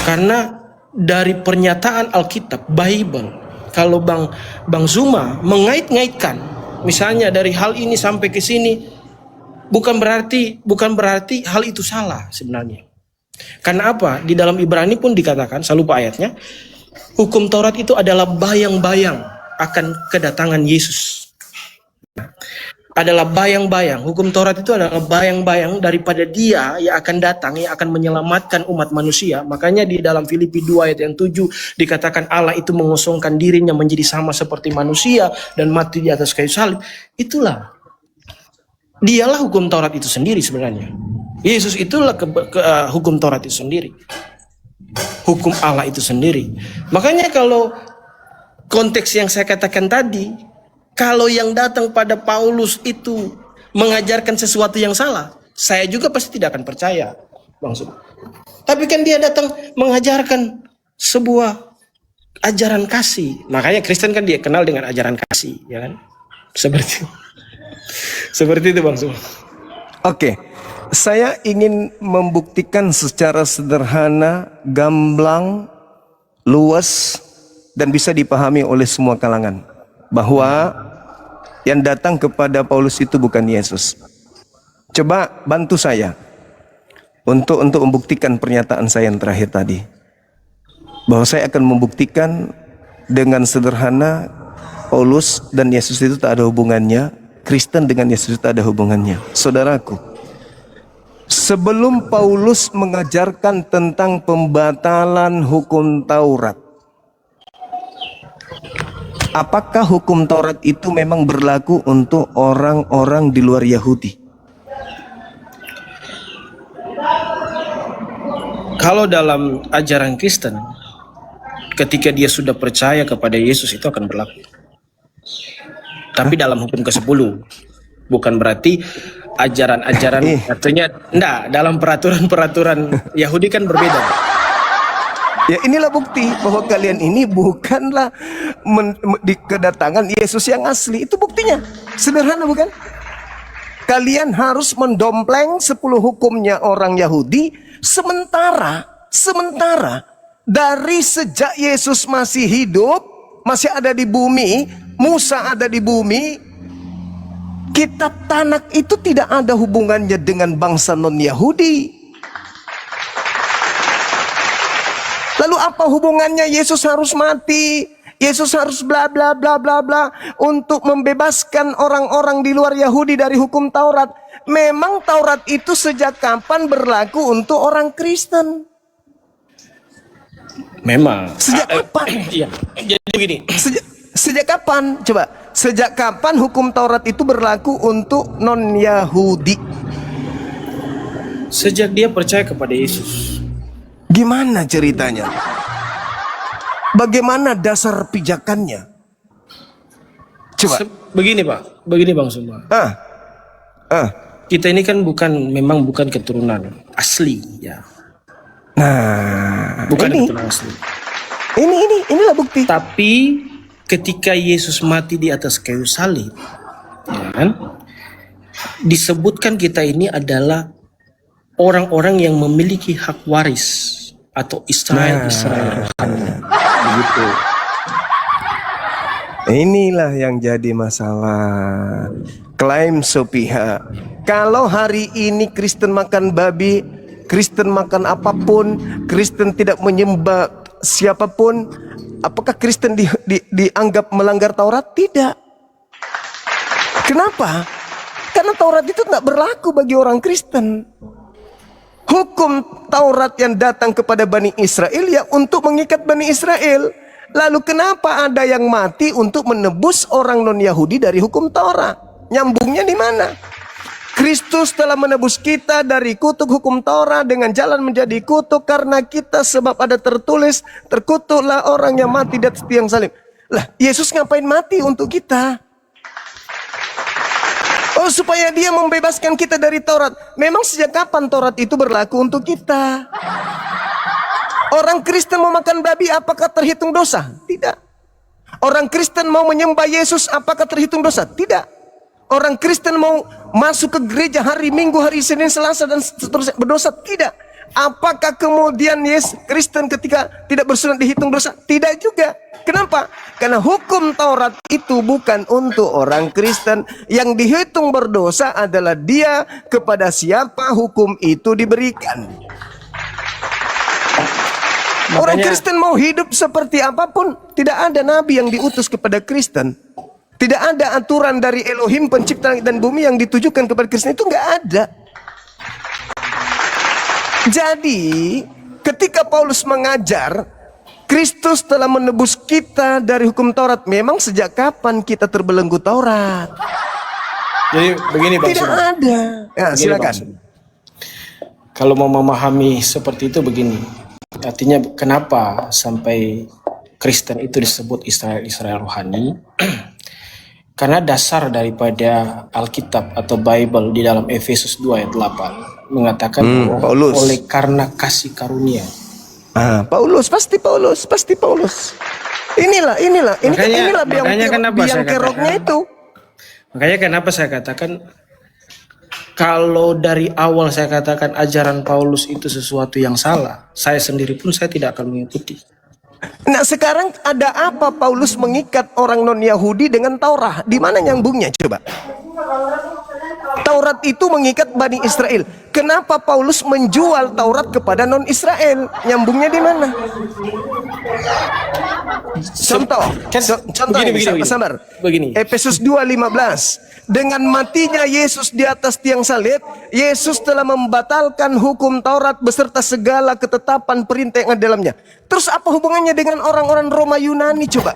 Karena dari pernyataan Alkitab, Bible, kalau Bang Zuma mengait-ngaitkan, misalnya dari hal ini sampai ke sini, bukan berarti hal itu salah sebenarnya. Karena apa? Di dalam Ibrani pun dikatakan, saya lupa ayatnya, hukum Taurat itu adalah bayang-bayang akan kedatangan Yesus. Adalah bayang-bayang. Hukum Taurat itu adalah bayang-bayang daripada Dia yang akan datang, yang akan menyelamatkan umat manusia. Makanya di dalam Filipi 2 ayat yang 7 dikatakan Allah itu mengosongkan dirinya menjadi sama seperti manusia dan mati di atas kayu salib. Itulah. Dialah hukum Taurat itu sendiri sebenarnya. Yesus itulah hukum Taurat itu sendiri. Hukum Allah itu sendiri. Makanya kalau konteks yang saya katakan tadi, kalau yang datang pada Paulus itu mengajarkan sesuatu yang salah, saya juga pasti tidak akan percaya, Bang Suma. Tapi kan dia datang mengajarkan sebuah ajaran kasih. Makanya Kristen kan dia kenal dengan ajaran kasih, ya kan? Seperti itu, Bang Suma. Oke, saya ingin membuktikan secara sederhana, gamblang, luas, dan bisa dipahami oleh semua kalangan bahwa yang datang kepada Paulus itu bukan Yesus. Coba bantu saya untuk membuktikan pernyataan saya yang terakhir tadi, bahwa saya akan membuktikan dengan sederhana Paulus dan Yesus itu tak ada hubungannya, Kristen dengan Yesus itu tak ada hubungannya. Saudaraku, sebelum Paulus mengajarkan tentang pembatalan hukum Taurat, apakah hukum Taurat itu memang berlaku untuk orang-orang di luar Yahudi? Kalau dalam ajaran Kristen, ketika dia sudah percaya kepada Yesus itu akan berlaku. Tapi dalam hukum ke-10, bukan berarti ajaran-ajaran, artinya enggak, dalam peraturan-peraturan Yahudi kan berbeda. Ya, inilah bukti bahwa kalian ini bukanlah di kedatangan Yesus yang asli. Itu buktinya. Sederhana bukan? Kalian harus mendompleng 10 hukumnya orang Yahudi. Sementara dari sejak Yesus masih hidup, masih ada di bumi, Musa ada di bumi, kitab Tanakh itu tidak ada hubungannya dengan bangsa non-Yahudi. Lalu apa hubungannya Yesus harus mati? Yesus harus bla bla bla bla bla untuk membebaskan orang-orang di luar Yahudi dari hukum Taurat. Memang Taurat itu sejak kapan berlaku untuk orang Kristen? Memang. Sejak kapan? Iya. Jadi begini. Sejak kapan? Coba. Sejak kapan hukum Taurat itu berlaku untuk non-Yahudi? Sejak dia percaya kepada Yesus. Gimana ceritanya? Bagaimana dasar pijakannya? Coba. Begini Pak, begini Bang Suma. Kita ini kan memang bukan keturunan asli ya. Nah, Bukan ini, keturunan asli. inilah bukti. Tapi ketika Yesus mati di atas kayu salib, ya kan? Disebutkan kita ini adalah orang-orang yang memiliki hak waris atau Israel begitu. Inilah yang jadi masalah. Klaim sepihak. Kalau hari ini Kristen makan babi, Kristen makan apapun, Kristen tidak menyembah siapapun, apakah Kristen dianggap melanggar Taurat? Tidak. Kenapa? Karena Taurat itu tidak berlaku bagi orang Kristen. Hukum Taurat yang datang kepada Bani Israel ya untuk mengikat Bani Israel. Lalu kenapa ada yang mati untuk menebus orang non-Yahudi dari hukum Taurat? Nyambungnya di mana? Kristus telah menebus kita dari kutuk hukum Taurat dengan jalan menjadi kutuk karena kita, sebab ada tertulis, terkutuklah orang yang mati di atas tiang salib. Lah, Yesus ngapain mati untuk kita? Oh, supaya dia membebaskan kita dari Taurat. Memang sejak kapan Taurat itu berlaku untuk kita? Orang Kristen mau makan babi, apakah terhitung dosa? Tidak. Orang Kristen mau menyembah Yesus, apakah terhitung dosa? Tidak. Orang Kristen mau masuk ke gereja hari Minggu, hari Senin, Selasa, dan seterusnya berdosa? Tidak. Apakah kemudian Kristen ketika tidak bersunat dihitung dosa? Tidak juga. Kenapa? Karena hukum Taurat itu bukan untuk orang Kristen. Yang dihitung berdosa adalah dia kepada siapa hukum itu diberikan. Orang Makanya- Kristen mau hidup seperti apapun, tidak ada nabi yang diutus kepada Kristen. Tidak ada aturan dari Elohim pencipta langit dan bumi yang ditujukan kepada Kristen, itu nggak ada. Jadi, ketika Paulus mengajar, Kristus telah menebus kita dari hukum Taurat. Memang sejak kapan kita terbelenggu Taurat? Jadi begini Bang Tidak Suma. ada. Ya, Begini, silakan. Bang Suma. Kalau mau memahami seperti itu begini. Artinya kenapa sampai Kristen itu disebut Israel rohani? Karena dasar daripada Alkitab atau Bible di dalam Efesus 2 ayat 8 mengatakan bahwa Paulus. oleh karena kasih karunia. Paulus, pasti Paulus. Inilah Makanya biang kenapa saya keroknya katakan- itu. Makanya kenapa saya katakan kalau dari awal saya katakan ajaran Paulus itu sesuatu yang salah, saya sendiri pun saya tidak akan mengikuti. Nah, sekarang ada apa Paulus mengikat orang non-Yahudi dengan Taurat? Di mana nyambungnya coba? Taurat itu mengikat Bani Israel. Kenapa Paulus menjual Taurat kepada non-Israel? Nyambungnya di mana? Contoh, Begini. sabar. Begini. Efesus 2:15. Dengan matinya Yesus di atas tiang salib, Yesus telah membatalkan hukum Taurat beserta segala ketetapan perintah yang ada dalamnya. Terus apa hubungannya dengan orang-orang Roma Yunani coba?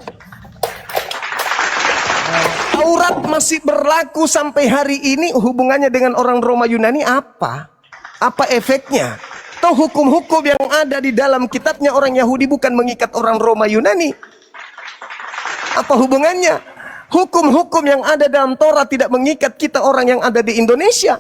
Taurat masih berlaku sampai hari ini, hubungannya dengan orang Roma Yunani apa? Apa efeknya? Toh hukum-hukum yang ada di dalam kitabnya orang Yahudi bukan mengikat orang Roma Yunani. Apa hubungannya? Hukum-hukum yang ada dalam Taurat tidak mengikat kita orang yang ada di Indonesia.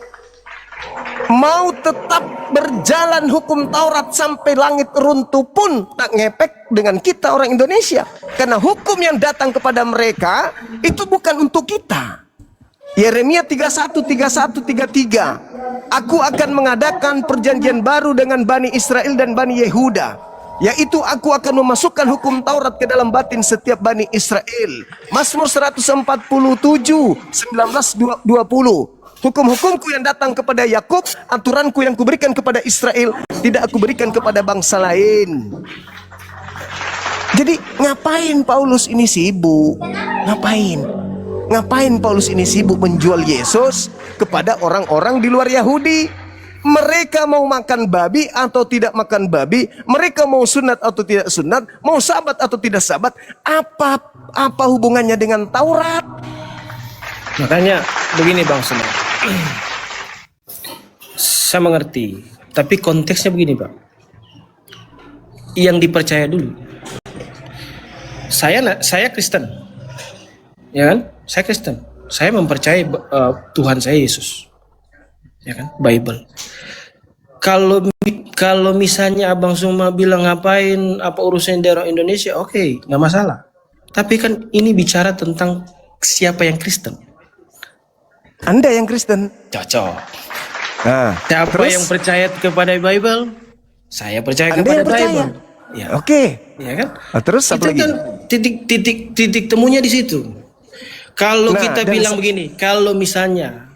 Mau tetap berjalan hukum Taurat sampai langit runtuh pun tak ngepek dengan kita orang Indonesia. Karena hukum yang datang kepada mereka itu bukan untuk kita. Yeremia 31:33. Aku akan mengadakan perjanjian baru dengan Bani Israel dan Bani Yehuda, yaitu aku akan memasukkan hukum Taurat ke dalam batin setiap Bani Israel. Mazmur 147, 19-20. Hukum-hukumku yang datang kepada Yakub, aturanku yang kuberikan kepada Israel, tidak aku berikan kepada bangsa lain. Jadi ngapain Paulus ini sibuk? Ngapain Paulus ini sibuk menjual Yesus kepada orang-orang di luar Yahudi? Mereka mau makan babi atau tidak makan babi, mereka mau sunat atau tidak sunat, mau sabat atau tidak sabat, apa hubungannya dengan Taurat? Makanya begini Bang Suma. Saya mengerti, tapi konteksnya begini Pak. Yang dipercaya dulu. Saya Kristen. Ya kan? Saya Kristen. Saya mempercayai Tuhan saya Yesus. Ya kan? Bible. Kalau misalnya Abang Suma bilang ngapain apa urusan daerah Indonesia, oke, nggak masalah. Tapi kan ini bicara tentang siapa yang Kristen. Anda yang Kristen. Cocok. Nah, Siapa terus? yang percaya kepada Bible? Saya percaya Anda kepada yang percaya? Bible. Ya, Oke. ya kan? Terus apa Itu lagi? kan titik temunya di situ. Kalau Nah, kita dan bilang begini, kalau misalnya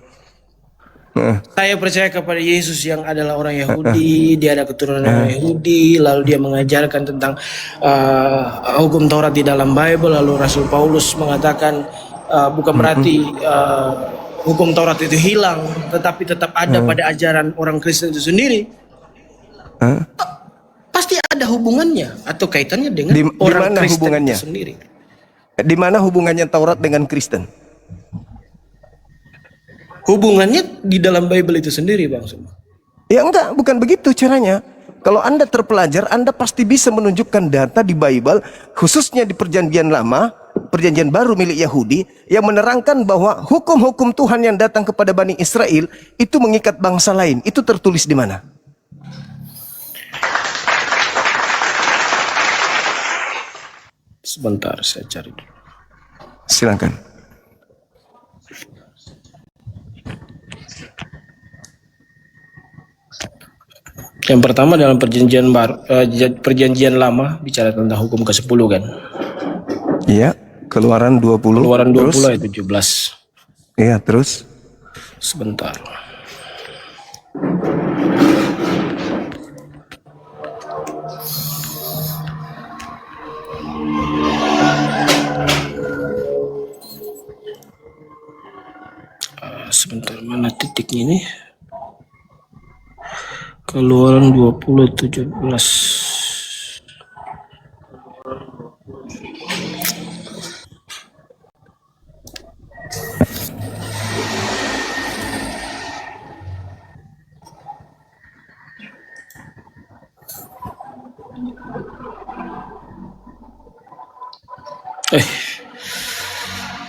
Nah, saya percaya kepada Yesus yang adalah orang Yahudi, dia ada keturunan orang Yahudi, lalu dia mengajarkan tentang hukum Taurat di dalam Bible, lalu Rasul Paulus mengatakan bukan berarti hukum Taurat itu hilang, tetapi tetap ada pada ajaran orang Kristen itu sendiri. Pasti ada hubungannya atau kaitannya dengan Di orang mana Kristen hubungannya? itu sendiri. Di mana hubungannya Taurat dengan Kristen? Hubungannya di dalam Bible itu sendiri, Bang Suma. Ya enggak, bukan begitu caranya. Kalau Anda terpelajar, Anda pasti bisa menunjukkan data di Bible, khususnya di Perjanjian Lama, Perjanjian Baru milik Yahudi, yang menerangkan bahwa hukum-hukum Tuhan yang datang kepada Bani Israel itu mengikat bangsa lain. Itu tertulis di mana? Sebentar, saya cari dulu. Silakan. Yang pertama dalam perjanjian lama bicara tentang hukum ke-10 kan. Iya, Keluaran 20. Keluaran 20 Terus? ayat 17. Iya, terus? Sebentar. detik ini. Keluaran 20:17.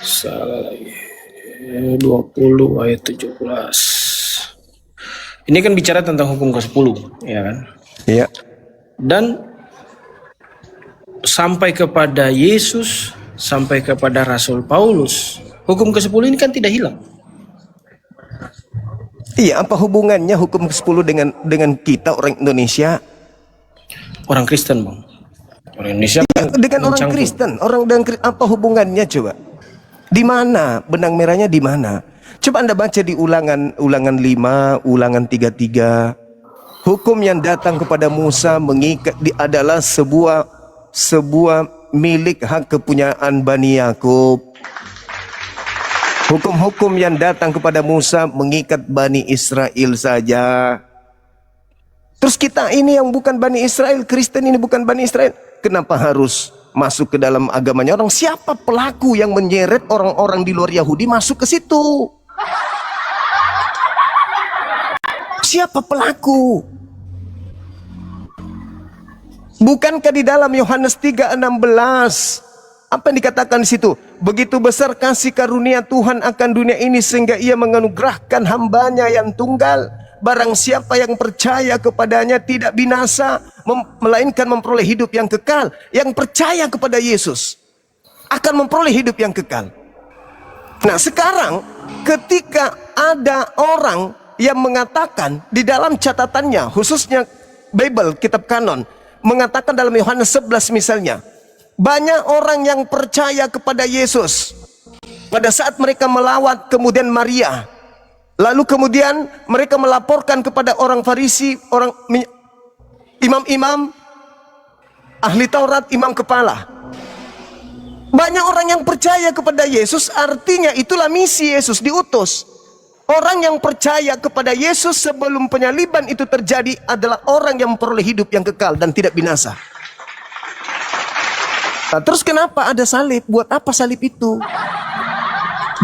Salah lagi. 20 ayat 17. Ini kan bicara tentang hukum ke-10, ya kan? Iya. Dan sampai kepada Yesus, sampai kepada Rasul Paulus, hukum ke-10 ini kan tidak hilang. Iya, apa hubungannya hukum ke-10 dengan kita orang Indonesia? Orang Kristen, Bang. Orang Indonesia kan Dengan orang mencangkul. Kristen, apa hubungannya coba? Di mana benang merahnya di mana? Coba Anda baca di ulangan 5, ulangan 33. Hukum yang datang kepada Musa mengikat adalah sebuah milik hak kepunyaan Bani Yakub. Hukum-hukum yang datang kepada Musa mengikat Bani Israel saja. Terus kita ini yang bukan Bani Israel, Kristen ini bukan Bani Israel, kenapa harus masuk ke dalam agamanya orang? Siapa pelaku yang menyeret orang-orang di luar Yahudi masuk ke situ? Siapa pelaku? Bukankah di dalam Yohanes 3:16 apa yang dikatakan di situ? Begitu besar kasih karunia Tuhan akan dunia ini sehingga ia menganugerahkan hambanya yang tunggal. Barang siapa yang percaya kepadanya tidak binasa, melainkan memperoleh hidup yang kekal. Yang percaya kepada Yesus akan memperoleh hidup yang kekal. Nah sekarang ketika ada orang yang mengatakan di dalam catatannya, khususnya Bible, kitab kanon, mengatakan dalam Yohanes 11 misalnya, banyak orang yang percaya kepada Yesus pada saat mereka melawat kemudian Maria. Lalu kemudian mereka melaporkan kepada orang Farisi, orang imam-imam, ahli Taurat, imam kepala. Banyak orang yang percaya kepada Yesus, artinya itulah misi Yesus diutus. Orang yang percaya kepada Yesus sebelum penyaliban itu terjadi adalah orang yang memperoleh hidup yang kekal dan tidak binasa. Nah, terus kenapa ada salib? Buat apa salib itu?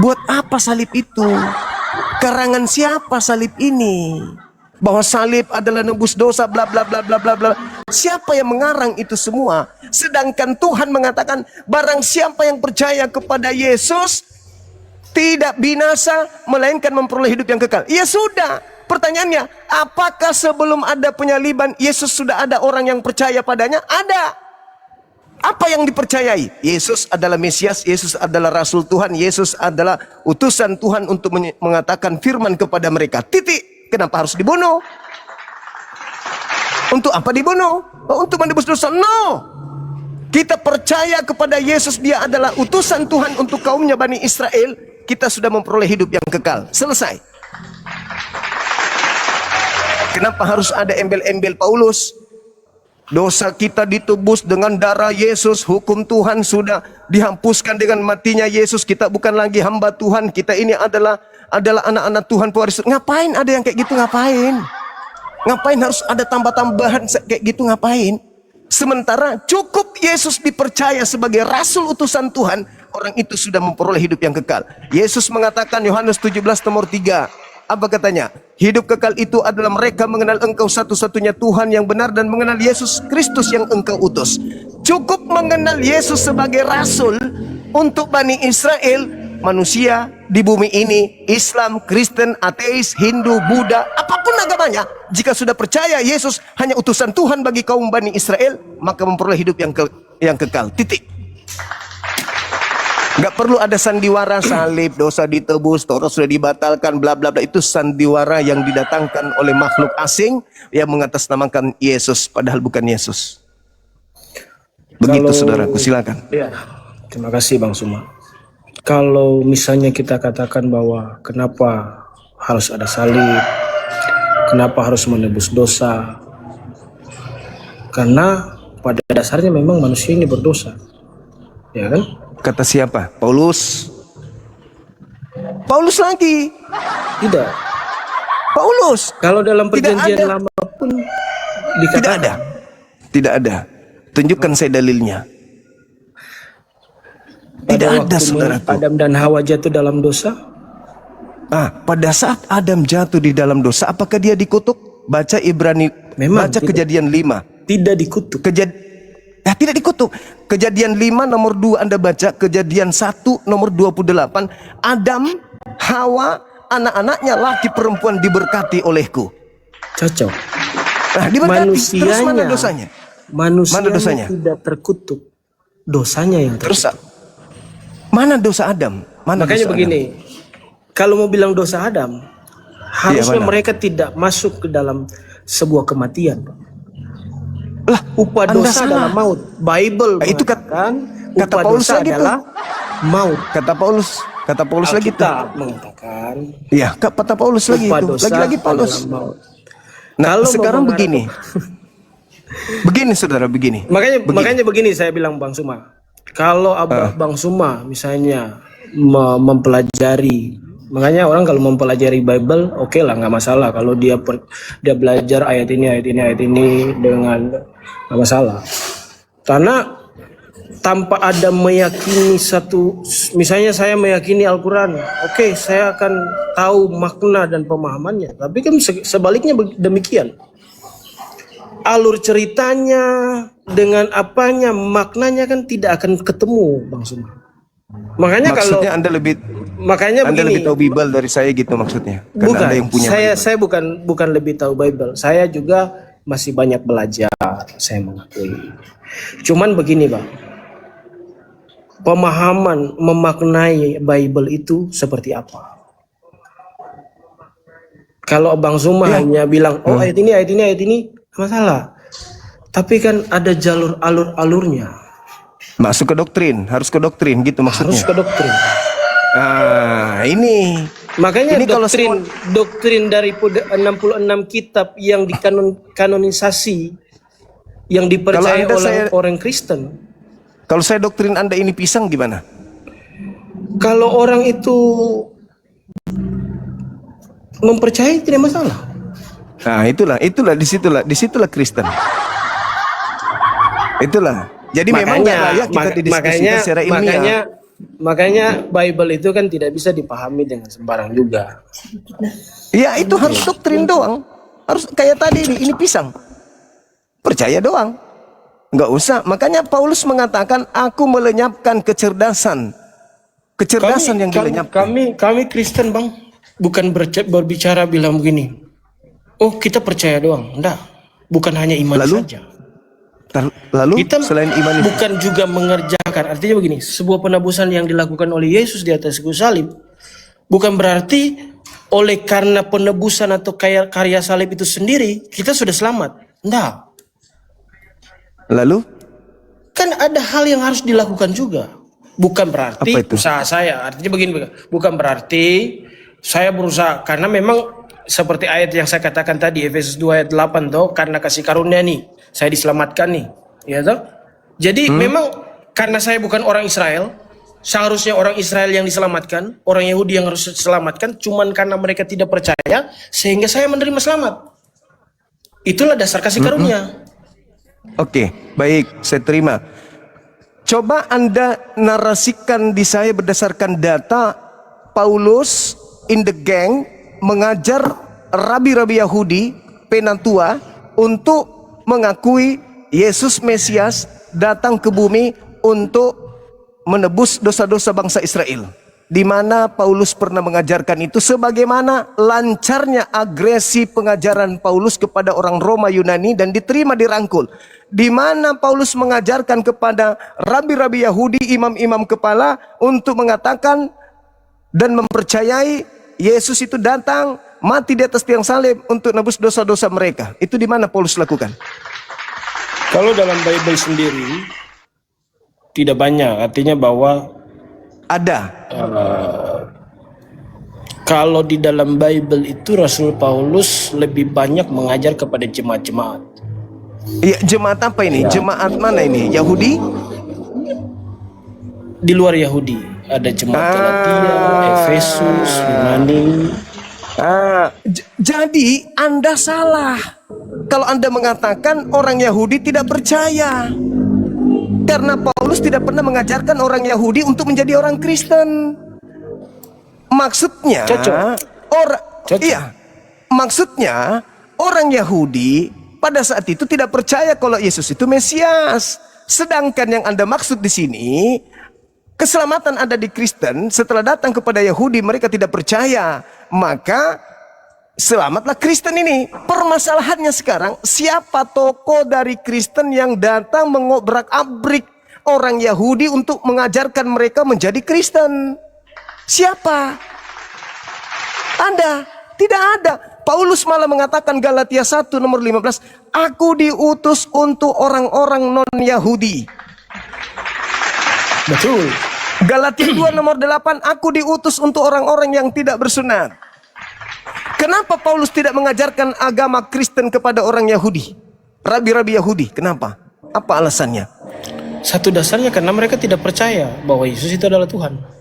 Buat apa salib itu? Karangan siapa salib ini? Bahwa salib adalah nebus dosa, bla bla bla bla bla bla. Siapa yang mengarang itu semua? Sedangkan Tuhan mengatakan, barang siapa yang percaya kepada Yesus tidak binasa, melainkan memperoleh hidup yang kekal. Ya sudah. Pertanyaannya, apakah sebelum ada penyaliban Yesus sudah ada orang yang percaya padanya? Ada. Apa yang dipercayai? Yesus adalah Mesias, Yesus adalah Rasul Tuhan, Yesus adalah utusan Tuhan untuk mengatakan firman kepada mereka. Titik. Kenapa harus dibunuh? Untuk apa dibunuh? Untuk menebus dosa? No. Kita percaya kepada Yesus, dia adalah utusan Tuhan untuk kaumnya Bani Israel. Kita sudah memperoleh hidup yang kekal. Selesai. Kenapa harus ada embel-embel Paulus? Dosa kita ditebus dengan darah Yesus. Hukum Tuhan sudah dihapuskan dengan matinya Yesus. Kita bukan lagi hamba Tuhan. Kita ini adalah anak-anak Tuhan pewaris. Ngapain ada yang kayak gitu? Ngapain? Ngapain harus ada tambah-tambahan kayak gitu? Ngapain? Sementara cukup Yesus dipercaya sebagai rasul utusan Tuhan, orang itu sudah memperoleh hidup yang kekal. Yesus mengatakan Yohanes 17 nomor 3. Apa katanya? Hidup kekal itu adalah mereka mengenal engkau satu-satunya Tuhan yang benar dan mengenal Yesus Kristus yang engkau utus. Cukup mengenal Yesus sebagai rasul untuk Bani Israel, manusia di bumi ini, Islam, Kristen, ateis, Hindu, Buddha, apapun agamanya, jika sudah percaya Yesus hanya utusan Tuhan bagi kaum Bani Israel, maka memperoleh hidup yang kekal. Titik. Gak perlu ada sandiwara salib, dosa ditebus, Taurat sudah dibatalkan, bla bla bla. Itu sandiwara yang didatangkan oleh makhluk asing yang mengatasnamakan Yesus, padahal bukan Yesus. Begitu saudaraku, silakan. Ya, terima kasih Bang Suma. Kalau misalnya kita katakan bahwa kenapa harus ada salib, kenapa harus menebus dosa, karena pada dasarnya memang manusia ini berdosa, ya kan? Kata siapa? Paulus. Paulus lagi. Tidak. Paulus. Kalau dalam Tidak perjanjian ada. lama pun Tidak dikatakan ada. Tidak ada. Tunjukkan saya dalilnya. pada Tidak ada, waktu saudaraku. Adam dan Hawa jatuh dalam dosa. Pada saat Adam jatuh di dalam dosa, apakah dia dikutuk? Baca Ibrani, Memang baca tidak. Kejadian 5. Tidak dikutuk. Tidak dikutuk. Kejadian 5 nomor 2 Anda baca, Kejadian 1 nomor 28. Adam, Hawa, anak-anaknya laki perempuan diberkati olehku. Cocok. Diberkati. Terus mana dosanya? Manusianya Mana dosanya? tidak terkutuk. Dosanya yang terkutuk. Terus mana dosa Adam? Mana Makanya dosa begini, kalau mau bilang dosa Adam, harusnya mana? mereka tidak masuk ke dalam sebuah kematian. Adam? Lah, Upah Anda dosa salah. adalah maut. Bible Itu mengatakan kata upah Paulus dosa lagi tuh. adalah maut. Kata Paulus lagi tuh. Alkitab mengatakan Iya, kata Paulus lagi upah itu. dosa Lagi-lagi Paulus. adalah maut. Nah, Kalau sekarang mau begini. Begini saudara, begini. Makanya begini saya bilang Bang Suma. Kalau Bang Suma misalnya mempelajari, makanya orang kalau mempelajari Bible, oke lah, nggak masalah. Kalau dia belajar ayat ini dengan nggak masalah. Karena tanpa ada meyakini misalnya saya meyakini Al-Quran, oke, saya akan tahu makna dan pemahamannya. Tapi kan sebaliknya demikian. Alur ceritanya dengan apanya, maknanya kan tidak akan ketemu, Bang Suma. Makanya Maksudnya Anda lebih begini, tahu Bible dari saya gitu maksudnya. Karena bukan, Anda yang punya saya bukan lebih tahu Bible. Saya juga masih banyak belajar, saya mengakui. Cuman begini, Bang. Pemahaman memaknai Bible itu seperti apa? Kalau Bang Zuma hanya bilang, oh ayat ini, masalah. Tapi kan ada jalur alurnya. Masuk ke doktrin, harus ke doktrin gitu maksudnya. Harus ke doktrin. Ini. Makanya Ini kalau doktrin dari 66 kitab yang dikanonisasi, yang dipercaya oleh orang Kristen. Kalau saya doktrin Anda ini pisang gimana? Kalau orang itu mempercayai tidak masalah. Nah, disitulah Kristen. Itulah. Jadi memang nggak layak kita didiskusikan secara ilmiah. Makanya Bible itu kan tidak bisa dipahami dengan sembarang juga. Ya itu harus doktrin doang. Harus kayak tadi ini pisang. Percaya doang. Nggak usah. Makanya Paulus mengatakan, aku melenyapkan kecerdasan yang dilenyapkan. Kami Kristen, Bang, bukan berbicara bilang begini. Oh, kita percaya doang. Enggak. Bukan hanya iman saja. Lalu Kita selain iman itu, bukan juga mengerjakan. Artinya begini, sebuah penebusan yang dilakukan oleh Yesus di atas kayu salib bukan berarti oleh karena penebusan atau karya salib itu sendiri kita sudah selamat. Enggak. lalu Kan ada hal yang harus dilakukan juga. Bukan berarti usaha saya. Artinya begini, bukan berarti saya berusaha, karena memang seperti ayat yang saya katakan tadi, Efesus 2 ayat 8 toh, karena kasih karunia nih saya diselamatkan nih, ya toh. Jadi memang karena saya bukan orang Israel, seharusnya orang Israel yang diselamatkan, orang Yahudi yang harus diselamatkan, cuman karena mereka tidak percaya sehingga saya menerima selamat. Itulah dasar kasih karunia. Oke, baik, saya terima. Coba Anda narasikan di saya berdasarkan data Paulus in the gang mengajar rabi-rabi Yahudi penatua untuk mengakui Yesus Mesias datang ke bumi untuk menebus dosa-dosa bangsa Israel. Di mana Paulus pernah mengajarkan itu, sebagaimana lancarnya agresi pengajaran Paulus kepada orang Roma Yunani dan diterima dirangkul. Di mana Paulus mengajarkan kepada rabi-rabi Yahudi, imam-imam kepala untuk mengatakan dan mempercayai Yesus itu datang mati di atas tiang salib untuk nebus dosa-dosa mereka. Itu di mana Paulus lakukan? Kalau dalam Bible sendiri tidak banyak, artinya bahwa ada. Kalau di dalam Bible itu Rasul Paulus lebih banyak mengajar kepada jemaat-jemaat. Ya, jemaat apa ini? Jemaat mana ini? Yahudi? Di luar Yahudi ada jemaat Galatia, Efesus, Yunani, Jadi Anda salah kalau Anda mengatakan orang Yahudi tidak percaya, karena Paulus tidak pernah mengajarkan orang Yahudi untuk menjadi orang Kristen. Maksudnya maksudnya orang Yahudi pada saat itu tidak percaya kalau Yesus itu Mesias. Sedangkan yang Anda maksud di sini, keselamatan ada di Kristen. Setelah datang kepada Yahudi mereka tidak percaya, maka selamatlah Kristen ini. Permasalahannya sekarang, siapa tokoh dari Kristen yang datang mengobrak-abrik orang Yahudi untuk mengajarkan mereka menjadi Kristen? Siapa? Anda? Tidak ada. Paulus malah mengatakan Galatia 1 nomor 15, aku diutus untuk orang-orang non-Yahudi. Betul. Galatia 2 nomor 8, aku diutus untuk orang-orang yang tidak bersunat. Kenapa Paulus tidak mengajarkan agama Kristen kepada orang Yahudi? Rabi-rabi Yahudi, kenapa? Apa alasannya? Satu dasarnya karena mereka tidak percaya bahwa Yesus itu adalah Tuhan.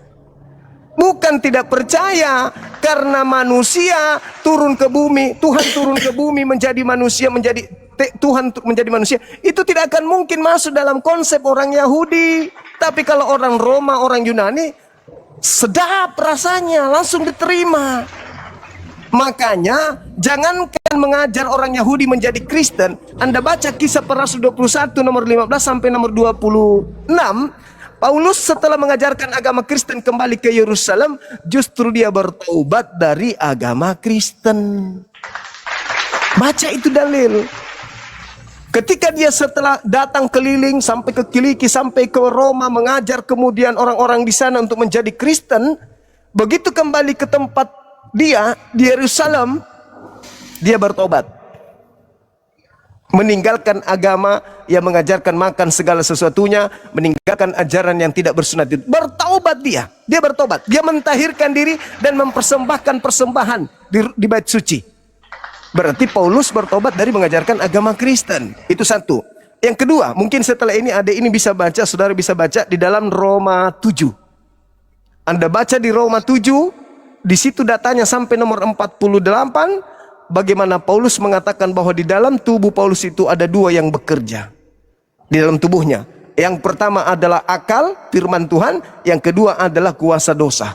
Bukan tidak percaya, karena manusia turun ke bumi, Tuhan turun ke bumi menjadi manusia, Tuhan menjadi manusia, itu tidak akan mungkin masuk dalam konsep orang Yahudi. Tapi kalau orang Roma, orang Yunani, sedap rasanya, langsung diterima. Makanya jangankan mengajar orang Yahudi menjadi Kristen. Anda baca Kisah Para Rasul 21 nomor 15 sampai nomor 26, Paulus setelah mengajarkan agama Kristen kembali ke Yerusalem, justru dia bertaubat dari agama Kristen. Baca itu dalil. Ketika dia setelah datang keliling sampai ke Kiliki, sampai ke Roma, mengajar kemudian orang-orang di sana untuk menjadi Kristen, begitu kembali ke tempat dia di Yerusalem, dia bertobat, meninggalkan agama yang mengajarkan makan segala sesuatunya, meninggalkan ajaran yang tidak bersunat itu. Bertaubat dia bertobat, dia mentahirkan diri dan mempersembahkan persembahan di bait suci. Berarti Paulus bertobat dari mengajarkan agama Kristen. Itu satu. Yang kedua, mungkin setelah ini adik ini bisa baca, saudara bisa baca di dalam Roma 7. Anda baca di Roma 7, di situ datanya sampai nomor 48, bagaimana Paulus mengatakan bahwa di dalam tubuh Paulus itu ada dua yang bekerja. Di dalam tubuhnya. Yang pertama adalah akal, firman Tuhan. Yang kedua adalah kuasa dosa.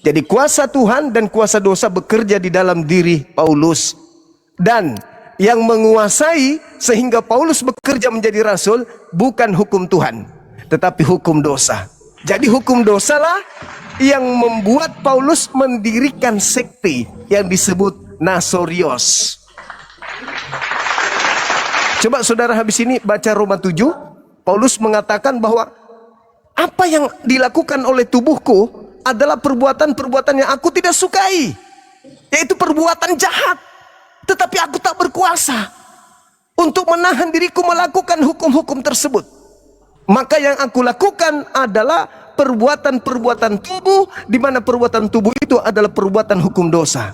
Jadi kuasa Tuhan dan kuasa dosa bekerja di dalam diri Paulus. Dan yang menguasai sehingga Paulus bekerja menjadi rasul bukan hukum Tuhan, tetapi hukum dosa. Jadi hukum dosa lah yang membuat Paulus mendirikan sekte yang disebut Nasorios. Coba saudara habis ini baca Roma 7. Paulus mengatakan bahwa apa yang dilakukan oleh tubuhku adalah perbuatan-perbuatan yang aku tidak sukai, yaitu perbuatan jahat. Tetapi aku tak berkuasa untuk menahan diriku melakukan hukum-hukum tersebut. Maka yang aku lakukan adalah perbuatan-perbuatan tubuh, di mana perbuatan tubuh itu adalah perbuatan hukum dosa.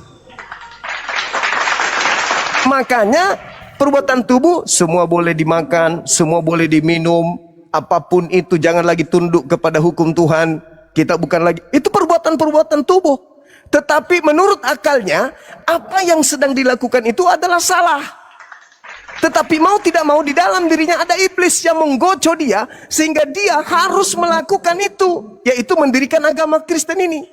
Makanya perbuatan tubuh semua boleh dimakan, semua boleh diminum, apapun itu jangan lagi tunduk kepada hukum Tuhan. Kita bukan lagi, itu perbuatan-perbuatan tubuh. Tetapi menurut akalnya, apa yang sedang dilakukan itu adalah salah. Tetapi mau tidak mau di dalam dirinya ada iblis yang menggocoh dia, sehingga dia harus melakukan itu, yaitu mendirikan agama Kristen ini.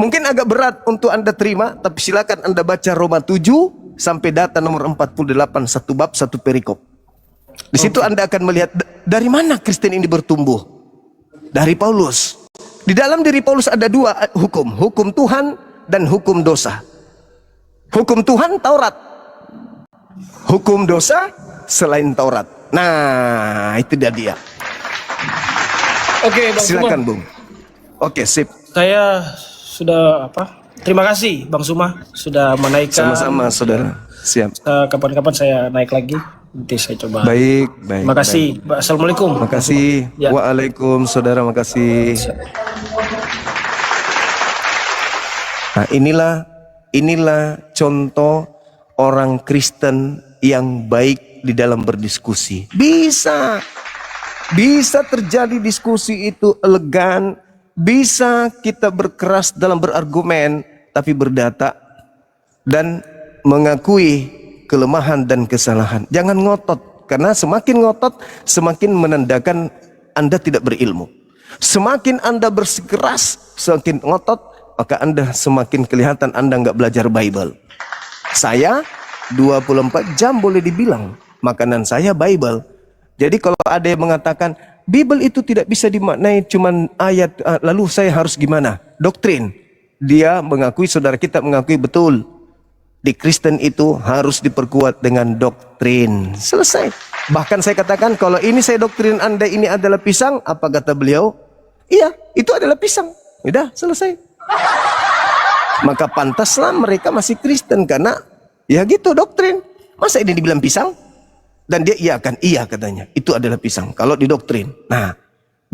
Mungkin agak berat untuk Anda terima, tapi silakan Anda baca Roma 7 sampai data nomor 48, satu bab, satu perikop. Di situ Anda akan melihat dari mana Kristen ini bertumbuh. Dari Paulus. Di dalam diri Paulus ada dua hukum. Hukum Tuhan dan hukum dosa. Hukum Tuhan Taurat. Hukum dosa selain Taurat. Nah, itu dia. Oke, Bang Silakan, Suma. Bung. Oke, sip. Saya sudah terima kasih Bang Suma sudah menaikkan. Sama-sama, saudara. Siap. Kapan-kapan saya naik lagi. Nanti saya coba. Baik. Terima kasih. Assalamualaikum. Makasih. Ya. Waalaikum, saudara, makasih. Nah, inilah contoh orang Kristen yang baik di dalam berdiskusi. Bisa terjadi diskusi itu elegan, bisa kita berkeras dalam berargumen, tapi berdata dan mengakui kelemahan dan kesalahan. Jangan ngotot, karena semakin ngotot, semakin menandakan Anda tidak berilmu. Semakin Anda bersikeras, semakin ngotot, maka Anda semakin kelihatan Anda nggak belajar Bible. Saya 24 jam boleh dibilang makanan saya Bible. Jadi kalau ada yang mengatakan Bible itu tidak bisa dimaknai cuman ayat, lalu saya harus gimana? Doktrin. Dia mengakui, saudara kita mengakui betul. Di Kristen itu harus diperkuat dengan doktrin. Selesai. Bahkan saya katakan kalau ini saya doktrin Anda ini adalah pisang, apa kata beliau? Iya, itu adalah pisang. Udah, selesai. Maka pantaslah mereka masih Kristen karena ya gitu doktrin. Masa ini dibilang pisang? Dan dia iya kan? Iya katanya. Itu adalah pisang. Kalau didoktrin. Nah,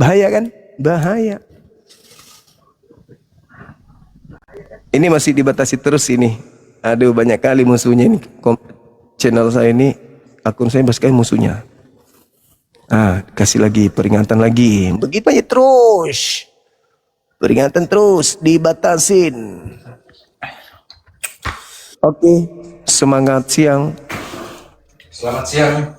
bahaya kan? Bahaya. Ini masih dibatasi terus ini. Aduh, banyak kali musuhnya ini. Channel saya ini, akun saya banyak sekali musuhnya. Kasih lagi peringatan lagi. Begitu aja terus. Peringatan terus, dibatasin. Oke, semangat siang. Selamat siang.